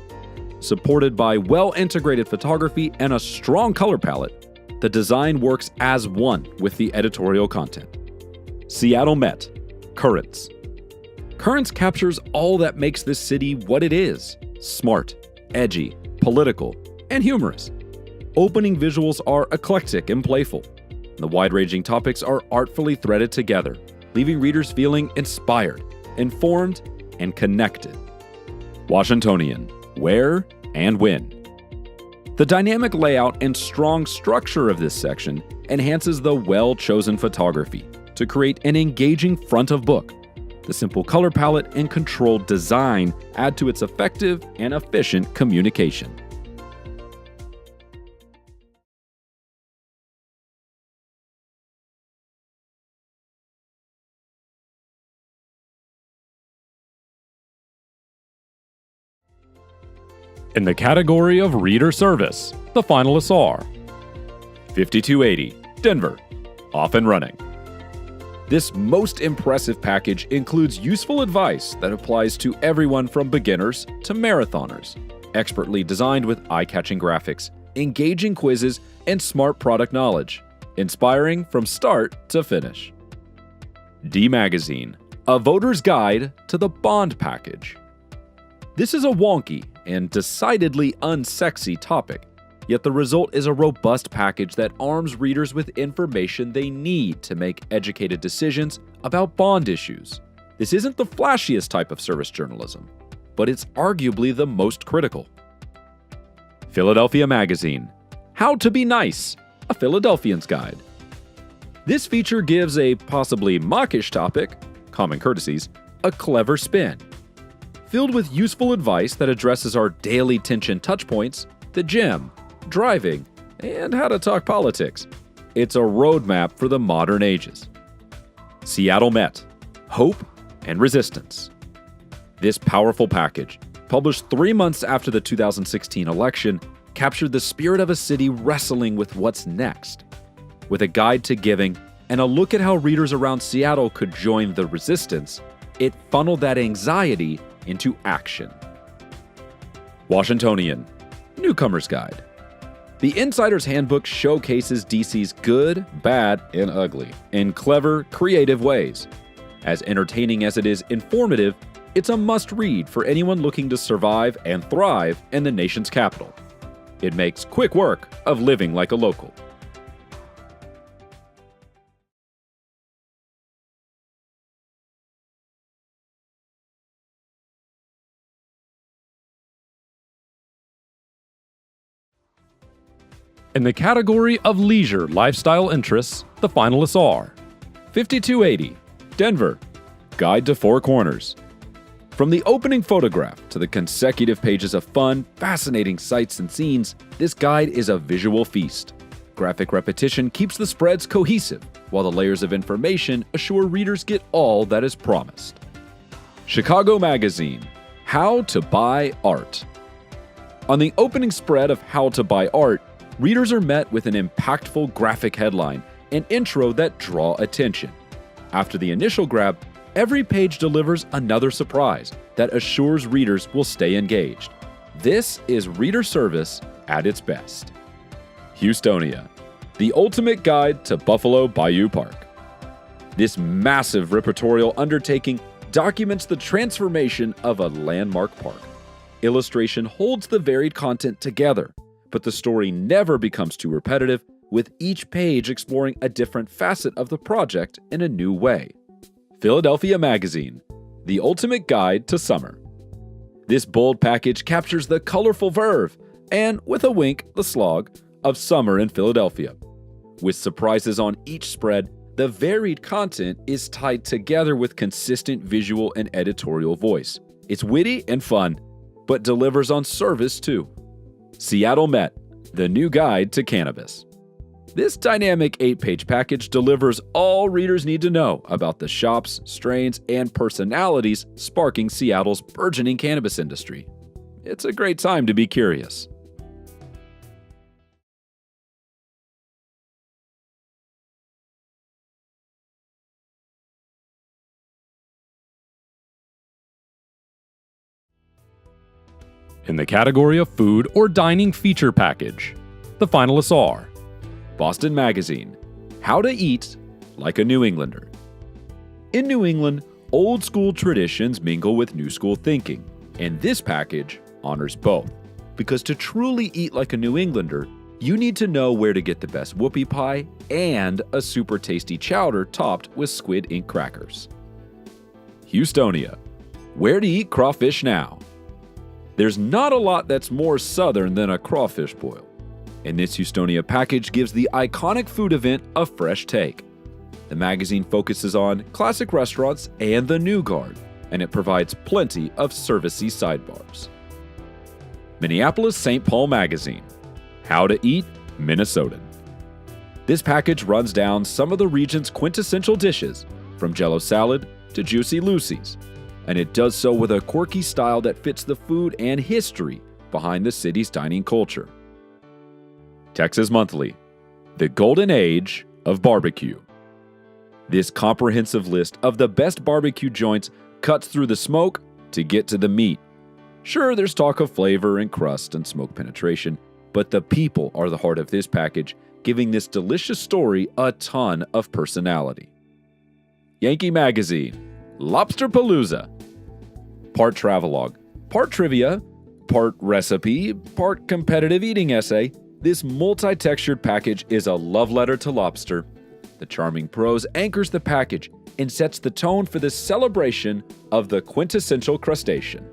Supported by well-integrated photography and a strong color palette, the design works as one with the editorial content. Seattle Met, Currents. Currents captures all that makes this city what it is: smart, edgy, political, and humorous. Opening visuals are eclectic and playful. The wide-ranging topics are artfully threaded together, leaving readers feeling inspired, informed, and connected. Washingtonian, Where and When. The dynamic layout and strong structure of this section enhances the well-chosen photography to create an engaging front of book. The simple color palette and controlled design add to its effective and efficient communication. In the category of reader service, the finalists are 5280, Denver, Off and Running. This most impressive package includes useful advice that applies to everyone from beginners to marathoners, expertly designed with eye-catching graphics, engaging quizzes, and smart product knowledge, inspiring from start to finish. D Magazine, a voter's guide to the bond package. This is a wonky and decidedly unsexy topic, yet the result is a robust package that arms readers with information they need to make educated decisions about bond issues. This isn't the flashiest type of service journalism, but it's arguably the most critical. Philadelphia Magazine, How to Be Nice, a Philadelphian's Guide. This feature gives a possibly mawkish topic, common courtesies, a clever spin. Filled with useful advice that addresses our daily tension touchpoints, the gym, driving, and how to talk politics. It's a roadmap for the modern ages. Seattle Met, Hope and Resistance. This powerful package, published 3 months after the 2016 election, captured the spirit of a city wrestling with what's next. With a guide to giving and a look at how readers around Seattle could join the resistance, it funneled that anxiety into action. Washingtonian, Newcomer's Guide. The Insider's Handbook showcases DC's good, bad, and ugly in clever, creative ways. As entertaining as it is informative, It's a must-read for anyone looking to survive and thrive in the nation's capital. It makes quick work of living like a local. In the category of leisure lifestyle interests, the finalists are 5280, Denver, Guide to Four Corners. From the opening photograph to the consecutive pages of fun, fascinating sights and scenes, this guide is a visual feast. Graphic repetition keeps the spreads cohesive, while the layers of information assure readers get all that is promised. Chicago Magazine, How to Buy Art. On the opening spread of How to Buy Art, readers are met with an impactful graphic headline and intro that draw attention. After the initial grab, every page delivers another surprise that assures readers will stay engaged. This is reader service at its best. Houstonia, the ultimate guide to Buffalo Bayou Park. This massive repertorial undertaking documents the transformation of a landmark park. Illustration holds the varied content together, but the story never becomes too repetitive, with each page exploring a different facet of the project in a new way. Philadelphia Magazine, the ultimate guide to summer. This bold package captures the colorful verve and, with a wink, the slog of summer in Philadelphia. With surprises on each spread, the varied content is tied together with consistent visual and editorial voice. It's witty and fun, but delivers on service too. Seattle Met, the new guide to cannabis. This dynamic 8-page package delivers all readers need to know about the shops, strains, and personalities sparking Seattle's burgeoning cannabis industry. It's a great time to be curious. In the category of food or dining feature package, the finalists are Boston Magazine, How to Eat Like a New Englander. In New England, old school traditions mingle with new school thinking, and this package honors both. Because to truly eat like a New Englander, you need to know where to get the best whoopie pie and a super tasty chowder topped with squid ink crackers. Houstonia, Where to Eat Crawfish Now. There's not a lot that's more southern than a crawfish boil, and this Houstonia package gives the iconic food event a fresh take. The magazine focuses on classic restaurants and the new guard, and it provides plenty of servicey sidebars. Minneapolis-St. Paul Magazine, How to Eat Minnesotan. This package runs down some of the region's quintessential dishes, from Jell-O salad to Juicy Lucy's, and it does so with a quirky style that fits the food and history behind the city's dining culture. Texas Monthly, The Golden Age of Barbecue. This comprehensive list of the best barbecue joints cuts through the smoke to get to the meat. Sure, there's talk of flavor and crust and smoke penetration, but the people are the heart of this package, giving this delicious story a ton of personality. Yankee Magazine, Lobsterpalooza. Part travelogue, part trivia, part recipe, part competitive eating essay, this multi-textured package is a love letter to lobster. The charming prose anchors the package and sets the tone for this celebration of the quintessential crustacean.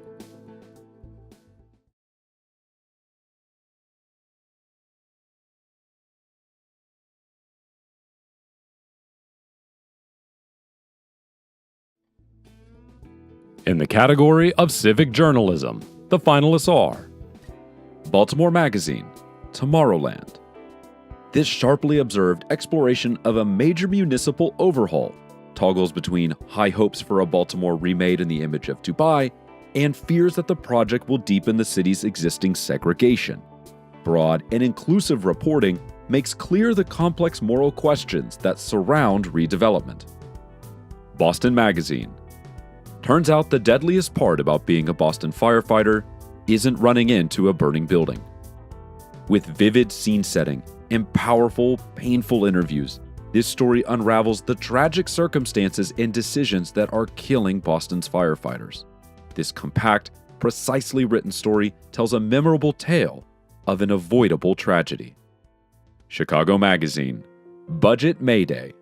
In the category of civic journalism, the finalists are Baltimore Magazine, Tomorrowland. This sharply observed exploration of a major municipal overhaul toggles between high hopes for a Baltimore remade in the image of Dubai and fears that the project will deepen the city's existing segregation. Broad and inclusive reporting makes clear the complex moral questions that surround redevelopment. Boston Magazine. Turns out the deadliest part about being a Boston firefighter isn't running into a burning building. With vivid scene setting and powerful, painful interviews, this story unravels the tragic circumstances and decisions that are killing Boston's firefighters. This compact, precisely written story tells a memorable tale of an avoidable tragedy. Chicago Magazine, Budget Mayday.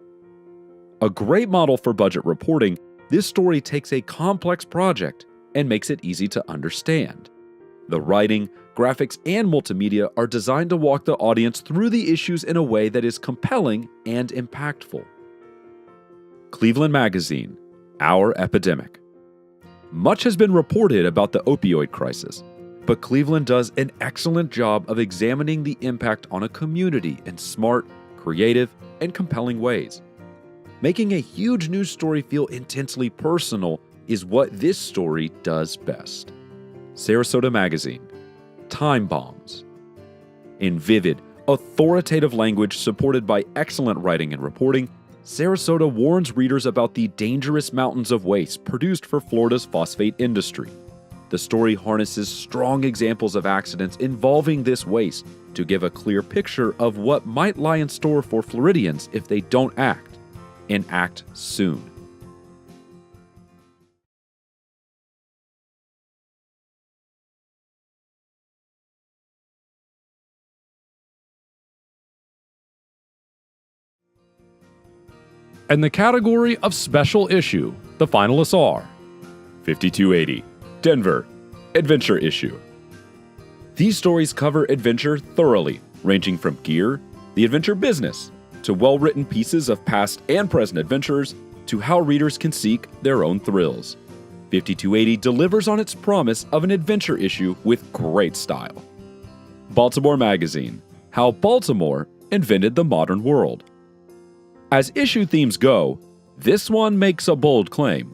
A great model for budget reporting, this story takes a complex project and makes it easy to understand. The writing, graphics, and multimedia are designed to walk the audience through the issues in a way that is compelling and impactful. Cleveland Magazine, Our Epidemic. Much has been reported about the opioid crisis, but Cleveland does an excellent job of examining the impact on a community in smart, creative, and compelling ways. Making a huge news story feel intensely personal is what this story does best. Sarasota Magazine, Time Bombs. In vivid, authoritative language supported by excellent writing and reporting, Sarasota warns readers about the dangerous mountains of waste produced for Florida's phosphate industry. The story harnesses strong examples of accidents involving this waste to give a clear picture of what might lie in store for Floridians if they don't act, and act soon. In the category of special issue, the finalists are 5280, Denver, Adventure Issue. These stories cover adventure thoroughly, ranging from gear, the adventure business, to well-written pieces of past and present adventurers, to how readers can seek their own thrills. 5280 delivers on its promise of an adventure issue with great style. Baltimore Magazine, How Baltimore Invented the Modern World. As issue themes go, this one makes a bold claim.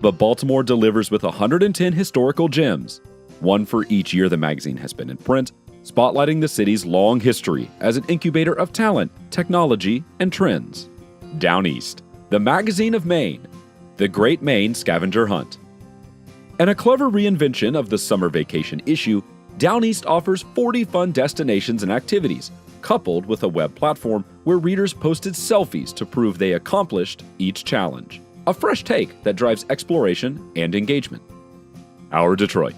But Baltimore delivers with 110 historical gems, one for each year the magazine has been in print, spotlighting the city's long history as an incubator of talent, technology, and trends. Down East, the magazine of Maine, the Great Maine Scavenger Hunt. And a clever reinvention of the summer vacation issue, Down East offers 40 fun destinations and activities, coupled with a web platform where readers posted selfies to prove they accomplished each challenge. A fresh take that drives exploration and engagement. Our Detroit.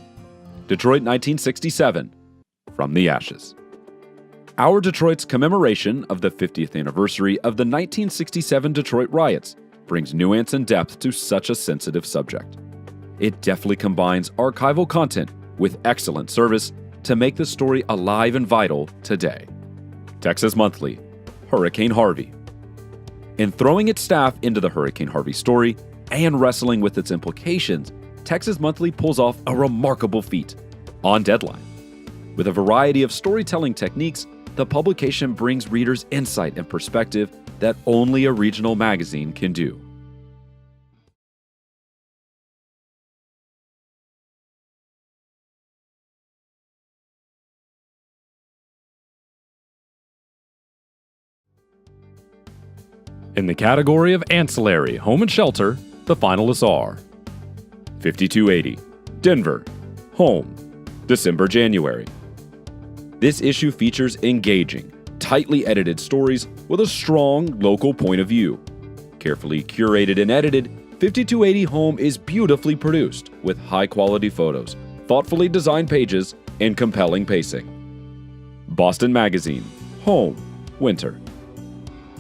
Detroit 1967. From the Ashes. Our Detroit's commemoration of the 50th anniversary of the 1967 Detroit riots brings nuance and depth to such a sensitive subject. It deftly combines archival content with excellent service to make the story alive and vital today. Texas Monthly, Hurricane Harvey. In throwing its staff into the Hurricane Harvey story and wrestling with its implications, Texas Monthly pulls off a remarkable feat on deadline. With a variety of storytelling techniques, the publication brings readers insight and perspective that only a regional magazine can do. In the category of Ancillary, Home and Shelter, the finalists are 5280, Denver, Home, December-January. This issue features engaging, tightly edited stories with a strong local point of view. Carefully curated and edited, 5280 Home is beautifully produced with high-quality photos, thoughtfully designed pages, and compelling pacing. Boston Magazine, Home, Winter.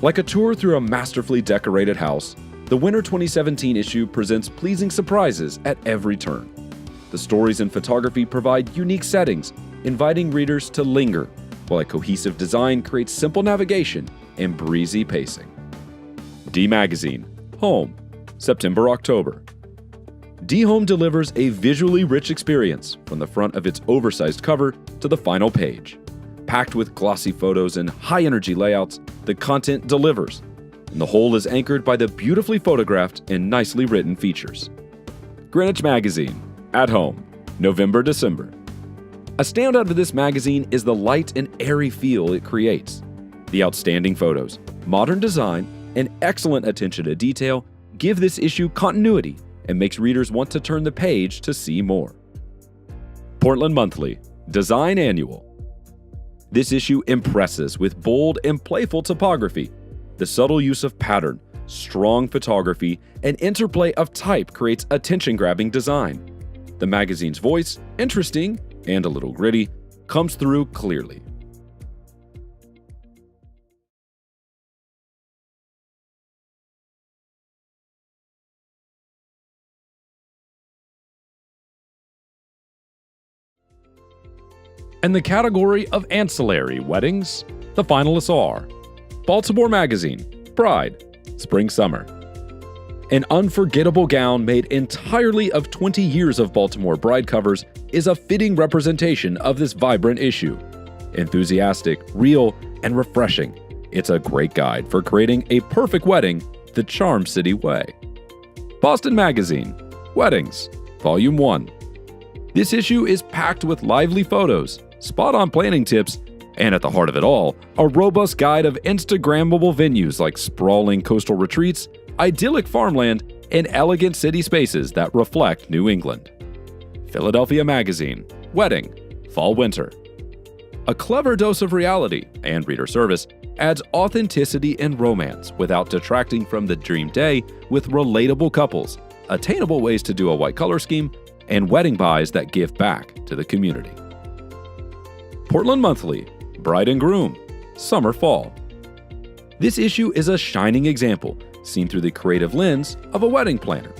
Like a tour through a masterfully decorated house, the Winter 2017 issue presents pleasing surprises at every turn. The stories and photography provide unique settings, inviting readers to linger, while a cohesive design creates simple navigation and breezy pacing. D Magazine, Home, September-October. D Home delivers a visually rich experience from the front of its oversized cover to the final page. Packed with glossy photos and high-energy layouts, the content delivers, and the whole is anchored by the beautifully photographed and nicely written features. Greenwich Magazine, At Home, November-December. A standout of this magazine is the light and airy feel it creates. The outstanding photos, modern design, and excellent attention to detail give this issue continuity and makes readers want to turn the page to see more. Portland Monthly, Design Annual. This issue impresses with bold and playful typography. The subtle use of pattern, strong photography, and interplay of type creates attention-grabbing design. The magazine's voice, interesting and a little gritty, comes through clearly. In the category of ancillary weddings, the finalists are Baltimore Magazine, Bride, Spring Summer. An unforgettable gown made entirely of 20 years of Baltimore bride covers is a fitting representation of this vibrant issue. Enthusiastic, real, and refreshing, it's a great guide for creating a perfect wedding the Charm City way. Boston Magazine, Weddings, Volume 1. This issue is packed with lively photos, spot-on planning tips, and at the heart of it all, a robust guide of Instagrammable venues like sprawling coastal retreats, idyllic farmland, and elegant city spaces that reflect New England. Philadelphia Magazine, Wedding, Fall-Winter. A clever dose of reality and reader service adds authenticity and romance without detracting from the dream day with relatable couples, attainable ways to do a white color scheme, and wedding buys that give back to the community. Portland Monthly, Bride and Groom, Summer Fall. This issue is a shining example, seen through the creative lens of a wedding planner.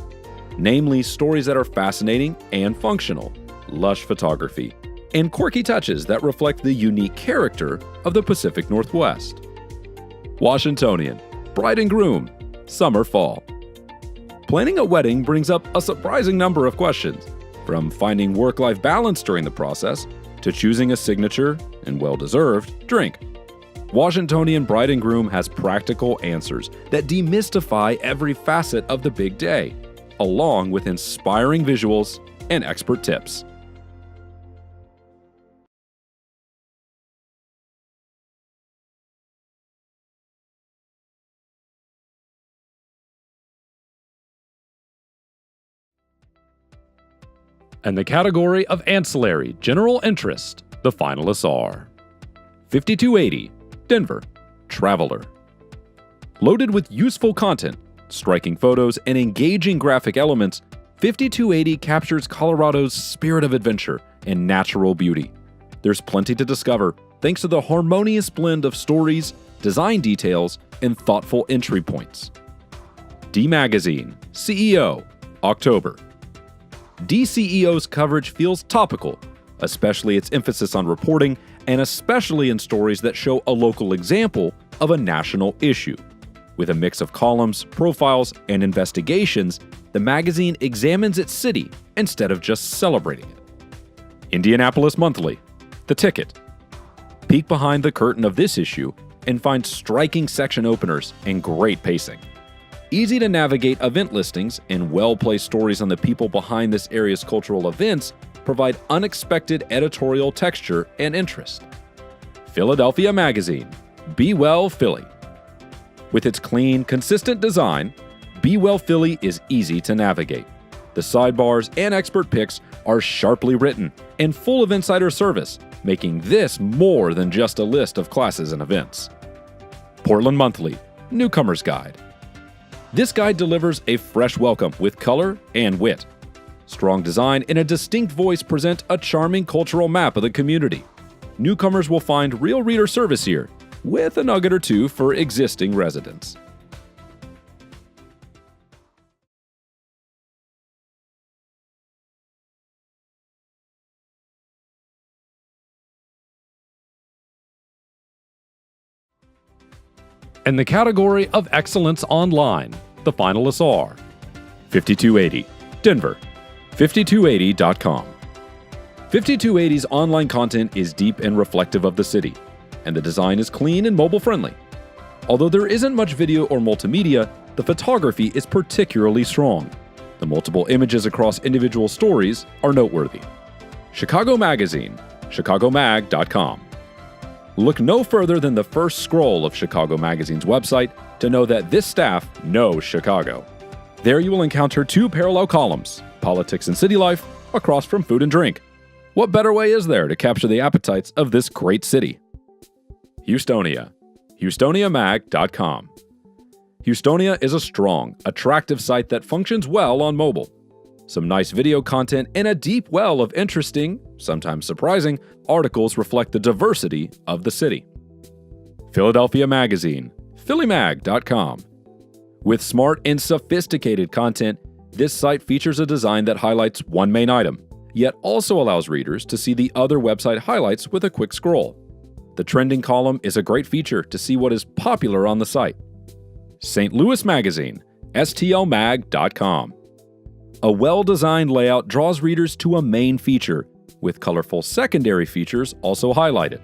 Namely, stories that are fascinating and functional, lush photography, and quirky touches that reflect the unique character of the Pacific Northwest. Washingtonian, Bride and Groom, Summer Fall. Planning a wedding brings up a surprising number of questions, from finding work-life balance during the process to choosing a signature, and well-deserved, drink. Washingtonian Bride and Groom has practical answers that demystify every facet of the big day, along with inspiring visuals and expert tips. In the category of ancillary general interest, the finalists are 5280, Denver, Traveler. Loaded with useful content, striking photos, and engaging graphic elements, 5280 captures Colorado's spirit of adventure and natural beauty. There's plenty to discover thanks to the harmonious blend of stories, design details, and thoughtful entry points. D Magazine, CEO, October. DCEO's coverage feels topical, especially its emphasis on reporting, and especially in stories that show a local example of a national issue. With a mix of columns, profiles, and investigations, the magazine examines its city instead of just celebrating it. Indianapolis Monthly, The Ticket. Peek behind the curtain of this issue and find striking section openers and great pacing. Easy to navigate event listings and well-placed stories on the people behind this area's cultural events provide unexpected editorial texture and interest. Philadelphia Magazine, Be Well Philly. With its clean, consistent design, Be Well Philly is easy to navigate. The sidebars and expert picks are sharply written and full of insider service, making this more than just a list of classes and events. Portland Monthly, Newcomer's Guide. This guide delivers a fresh welcome with color and wit. Strong design and a distinct voice present a charming cultural map of the community. Newcomers will find real reader service here, with a nugget or two for existing residents. In the category of Excellence Online, the finalists are 5280, Denver, 5280.com. 5280's online content is deep and reflective of the city, and the design is clean and mobile-friendly. Although there isn't much video or multimedia, the photography is particularly strong. The multiple images across individual stories are noteworthy. Chicago Magazine, chicagomag.com. Look no further than the first scroll of Chicago Magazine's website to know that this staff knows Chicago. There you will encounter two parallel columns, politics and city life, across from food and drink. What better way is there to capture the appetites of this great city? Houstonia, houstoniamag.com. Houstonia is a strong, attractive site that functions well on mobile. Some nice video content and a deep well of interesting, sometimes surprising, articles reflect the diversity of the city. Philadelphia Magazine, phillymag.com. With smart and sophisticated content, this site features a design that highlights one main item, yet also allows readers to see the other website highlights with a quick scroll. The trending column is a great feature to see what is popular on the site. St. Louis Magazine, stlmag.com. A well-designed layout draws readers to a main feature, with colorful secondary features also highlighted.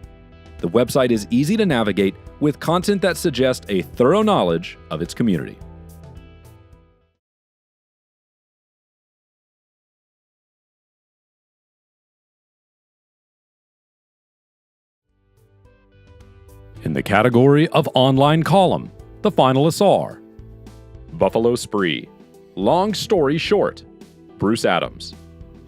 The website is easy to navigate with content that suggests a thorough knowledge of its community. In the category of online column, the finalists are Buffalo Spree, Long Story Short, Bruce Adams.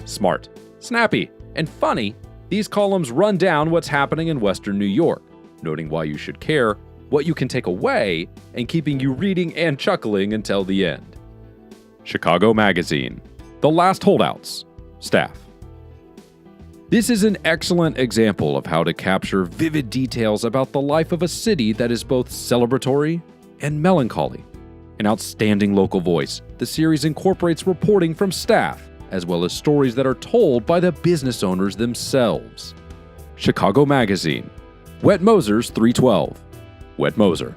Smart, snappy, and funny, these columns run down what's happening in Western New York, noting why you should care, what you can take away, and keeping you reading and chuckling until the end. Chicago Magazine, The Last Holdouts, Staff. This is an excellent example of how to capture vivid details about the life of a city that is both celebratory and melancholy. An outstanding local voice, the series incorporates reporting from staff, as well as stories that are told by the business owners themselves. Chicago Magazine, Wet Moser's 312, Wet Moser.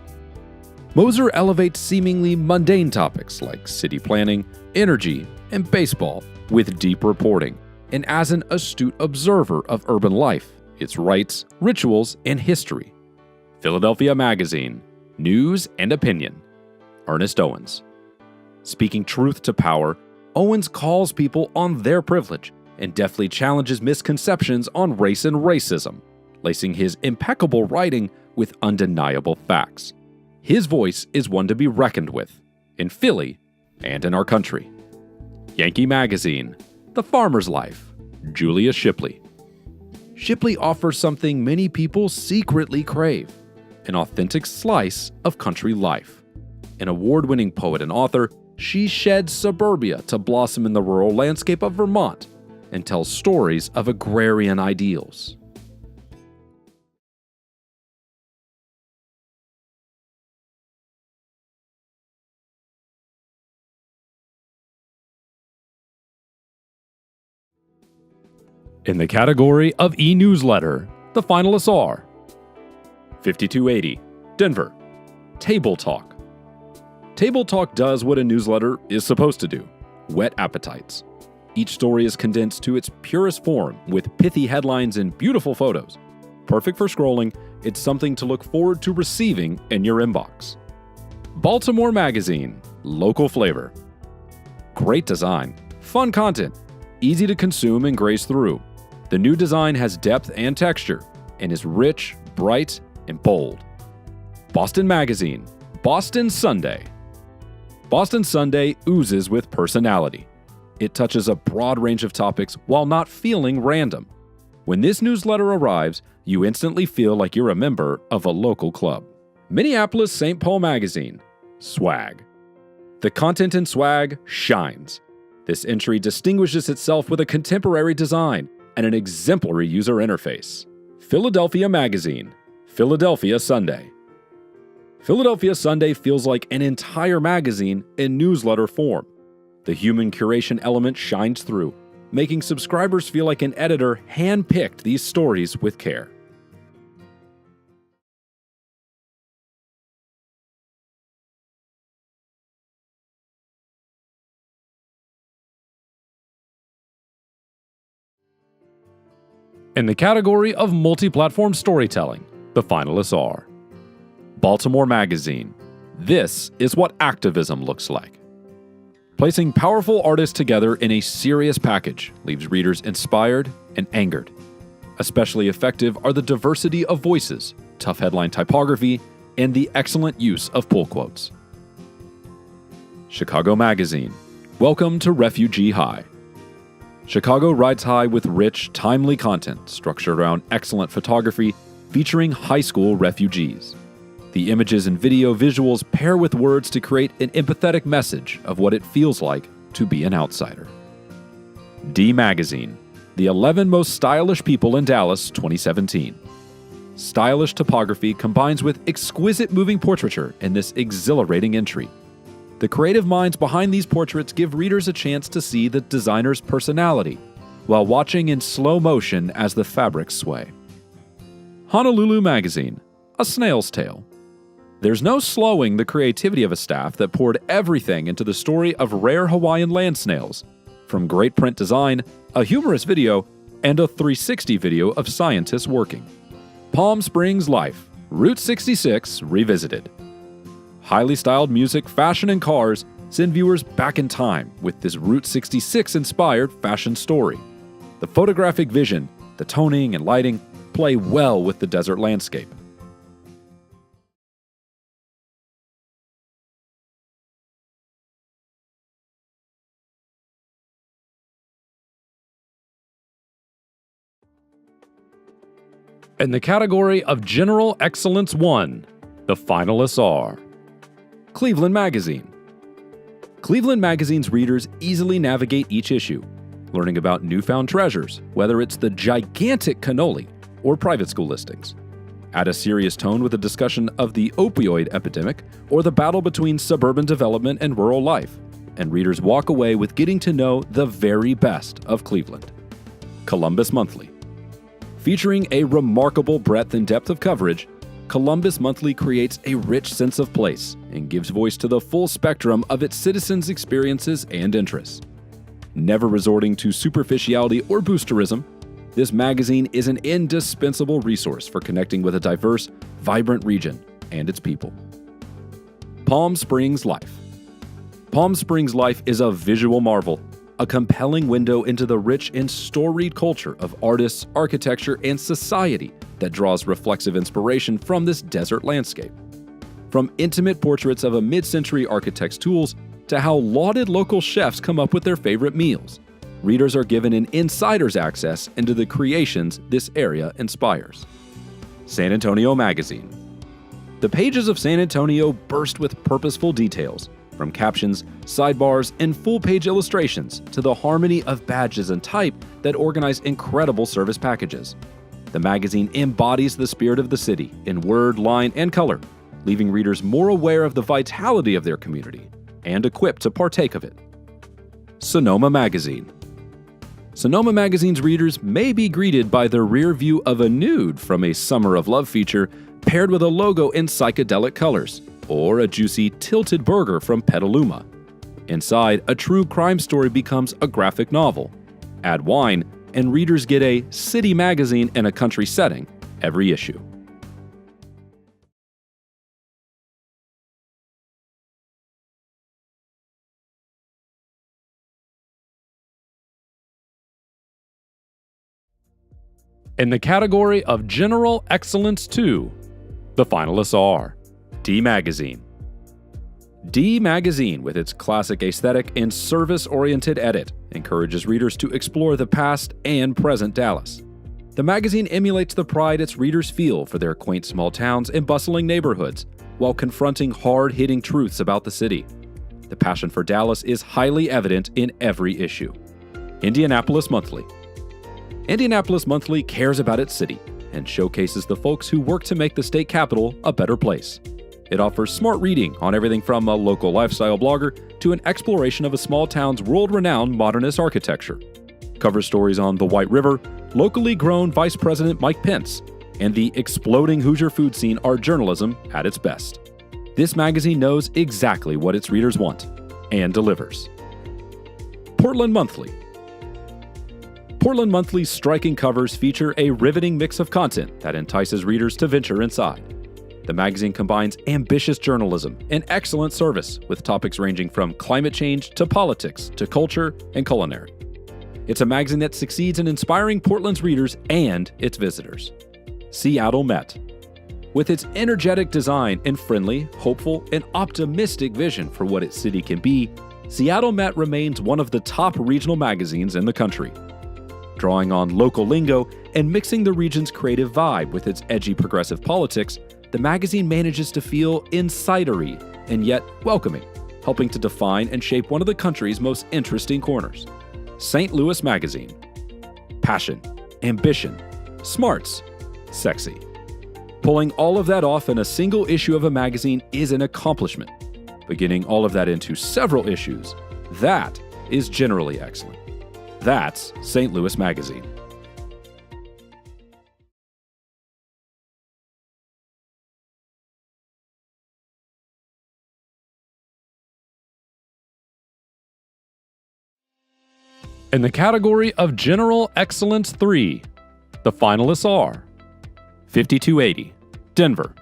Moser elevates seemingly mundane topics like city planning, energy, and baseball with deep reporting, and as an astute observer of urban life, its rites, rituals, and history. Philadelphia Magazine, News and Opinion, Ernest Owens. Speaking truth to power, Owens calls people on their privilege and deftly challenges misconceptions on race and racism, lacing his impeccable writing with undeniable facts. His voice is one to be reckoned with, in Philly and in our country. Yankee Magazine, The Farmer's Life, Julia Shipley. Shipley offers something many people secretly crave, an authentic slice of country life. An award-winning poet and author, she sheds suburbia to blossom in the rural landscape of Vermont and tells stories of agrarian ideals. In the category of e-newsletter, the finalists are 5280, Denver, Table Talk. Table Talk does what a newsletter is supposed to do: whet appetites. Each story is condensed to its purest form with pithy headlines and beautiful photos. Perfect for scrolling, it's something to look forward to receiving in your inbox. Baltimore Magazine, Local Flavor. Great design, fun content, easy to consume and graze through. The new design has depth and texture and is rich, bright, and bold. Boston Magazine, Boston Sunday. Boston Sunday oozes with personality. It touches a broad range of topics while not feeling random. When this newsletter arrives, you instantly feel like you're a member of a local club. Minneapolis St. Paul Magazine, Swag. The content in Swag shines. This entry distinguishes itself with a contemporary design and an exemplary user interface. Philadelphia Magazine, Philadelphia Sunday. Philadelphia Sunday feels like an entire magazine in newsletter form. The human curation element shines through, making subscribers feel like an editor hand-picked these stories with care. In the category of multi-platform storytelling, the finalists are Baltimore Magazine, This is What Activism Looks Like. Placing powerful artists together in a serious package leaves readers inspired and angered. Especially effective are the diversity of voices, tough headline typography, and the excellent use of pull quotes. Chicago Magazine, Welcome to Refugee High. Chicago rides high with rich, timely content structured around excellent photography featuring high school refugees. The images and video visuals pair with words to create an empathetic message of what it feels like to be an outsider. D Magazine, the 11 most stylish people in Dallas 2017. Stylish topography combines with exquisite moving portraiture in this exhilarating entry. The creative minds behind these portraits give readers a chance to see the designer's personality while watching in slow motion as the fabrics sway. Honolulu Magazine, a snail's tale. There's no slowing the creativity of a staff that poured everything into the story of rare Hawaiian land snails, from great print design, a humorous video, and a 360 video of scientists working. Palm Springs Life, Route 66 Revisited. Highly styled music, fashion, and cars send viewers back in time with this Route 66-inspired fashion story. The photographic vision, the toning and lighting play well with the desert landscape. In the category of General Excellence 1, the finalists are Cleveland Magazine. Cleveland Magazine's readers easily navigate each issue, learning about newfound treasures, whether it's the gigantic cannoli or private school listings. Add a serious tone with a discussion of the opioid epidemic or the battle between suburban development and rural life, and readers walk away with getting to know the very best of Cleveland. Columbus Monthly. Featuring a remarkable breadth and depth of coverage, Columbus Monthly creates a rich sense of place and gives voice to the full spectrum of its citizens' experiences and interests. Never resorting to superficiality or boosterism, this magazine is an indispensable resource for connecting with a diverse, vibrant region and its people. Palm Springs Life. Palm Springs Life is a visual marvel, a compelling window into the rich and storied culture of artists, architecture, and society that draws reflexive inspiration from this desert landscape. From intimate portraits of a mid-century architect's tools to how lauded local chefs come up with their favorite meals, readers are given an insider's access into the creations this area inspires. San Antonio Magazine. The pages of San Antonio burst with purposeful details, from captions, sidebars, and full-page illustrations to the harmony of badges and type that organize incredible service packages. The magazine embodies the spirit of the city in word, line, and color, leaving readers more aware of the vitality of their community and equipped to partake of it. Sonoma Magazine. Sonoma Magazine's readers may be greeted by the rear view of a nude from a Summer of Love feature paired with a logo in psychedelic colors, or a juicy tilted burger from Petaluma. Inside, a true crime story becomes a graphic novel. Add wine, and readers get a city magazine in a country setting every issue. In the category of General Excellence 2, the finalists are D Magazine. D Magazine, with its classic aesthetic and service-oriented edit, encourages readers to explore the past and present Dallas. The magazine emulates the pride its readers feel for their quaint small towns and bustling neighborhoods, while confronting hard-hitting truths about the city. The passion for Dallas is highly evident in every issue. Indianapolis Monthly. Indianapolis Monthly cares about its city and showcases the folks who work to make the state capital a better place. It offers smart reading on everything from a local lifestyle blogger to an exploration of a small town's world-renowned modernist architecture. Covers stories on the White River, locally grown Vice President Mike Pence, and the exploding Hoosier food scene are journalism at its best. This magazine knows exactly what its readers want and delivers. Portland Monthly. Portland Monthly's striking covers feature a riveting mix of content that entices readers to venture inside. The magazine combines ambitious journalism and excellent service with topics ranging from climate change to politics to culture and culinary. It's a magazine that succeeds in inspiring Portland's readers and its visitors. Seattle Met. With its energetic design and friendly, hopeful, and optimistic vision for what its city can be, Seattle Met remains one of the top regional magazines in the country. Drawing on local lingo and mixing the region's creative vibe with its edgy progressive politics, the magazine manages to feel insidery and yet welcoming, helping to define and shape one of the country's most interesting corners. St. Louis Magazine. Passion, ambition, smarts, sexy. Pulling all of that off in a single issue of a magazine is an accomplishment. But getting all of that into several issues, that is generally excellent. That's St. Louis Magazine. In the category of General Excellence 3, the finalists are 5280, Denver.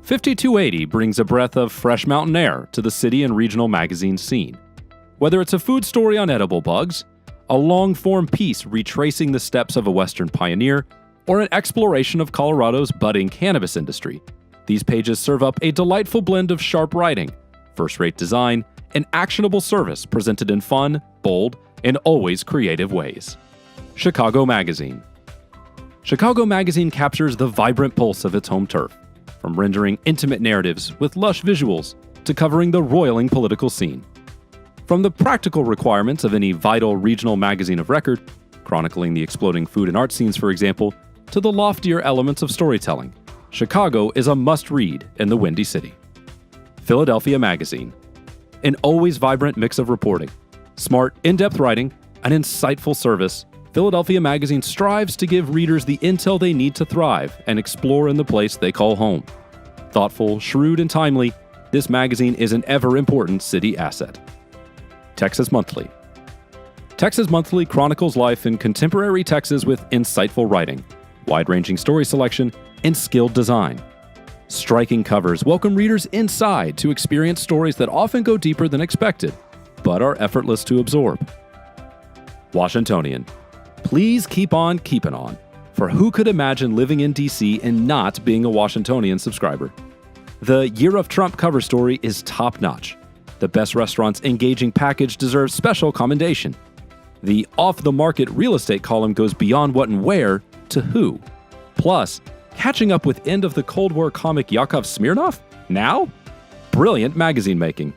5280 brings a breath of fresh mountain air to the city and regional magazine scene. Whether it's a food story on edible bugs, a long-form piece retracing the steps of a Western pioneer, or an exploration of Colorado's budding cannabis industry, these pages serve up a delightful blend of sharp writing, first-rate design, and actionable service presented in fun, bold, and always creative ways. Chicago Magazine. Chicago Magazine captures the vibrant pulse of its home turf, from rendering intimate narratives with lush visuals to covering the roiling political scene. From the practical requirements of any vital regional magazine of record, chronicling the exploding food and art scenes, for example, to the loftier elements of storytelling, Chicago is a must-read in the Windy City. Philadelphia Magazine. An always vibrant mix of reporting, smart, in-depth writing, and insightful service, Philadelphia Magazine strives to give readers the intel they need to thrive and explore in the place they call home. Thoughtful, shrewd, and timely, this magazine is an ever-important city asset. Texas Monthly. Texas Monthly chronicles life in contemporary Texas with insightful writing, wide-ranging story selection, and skilled design. Striking covers welcome readers inside to experience stories that often go deeper than expected, but are effortless to absorb. Washingtonian. Please keep on keeping on, for who could imagine living in DC and not being a Washingtonian subscriber? The Year of Trump cover story is top-notch. The Best Restaurants engaging package deserves special commendation. The off-the-market real estate column goes beyond what and where to who. Plus, catching up with end of the Cold War comic Yakov Smirnoff? Now? Brilliant magazine making.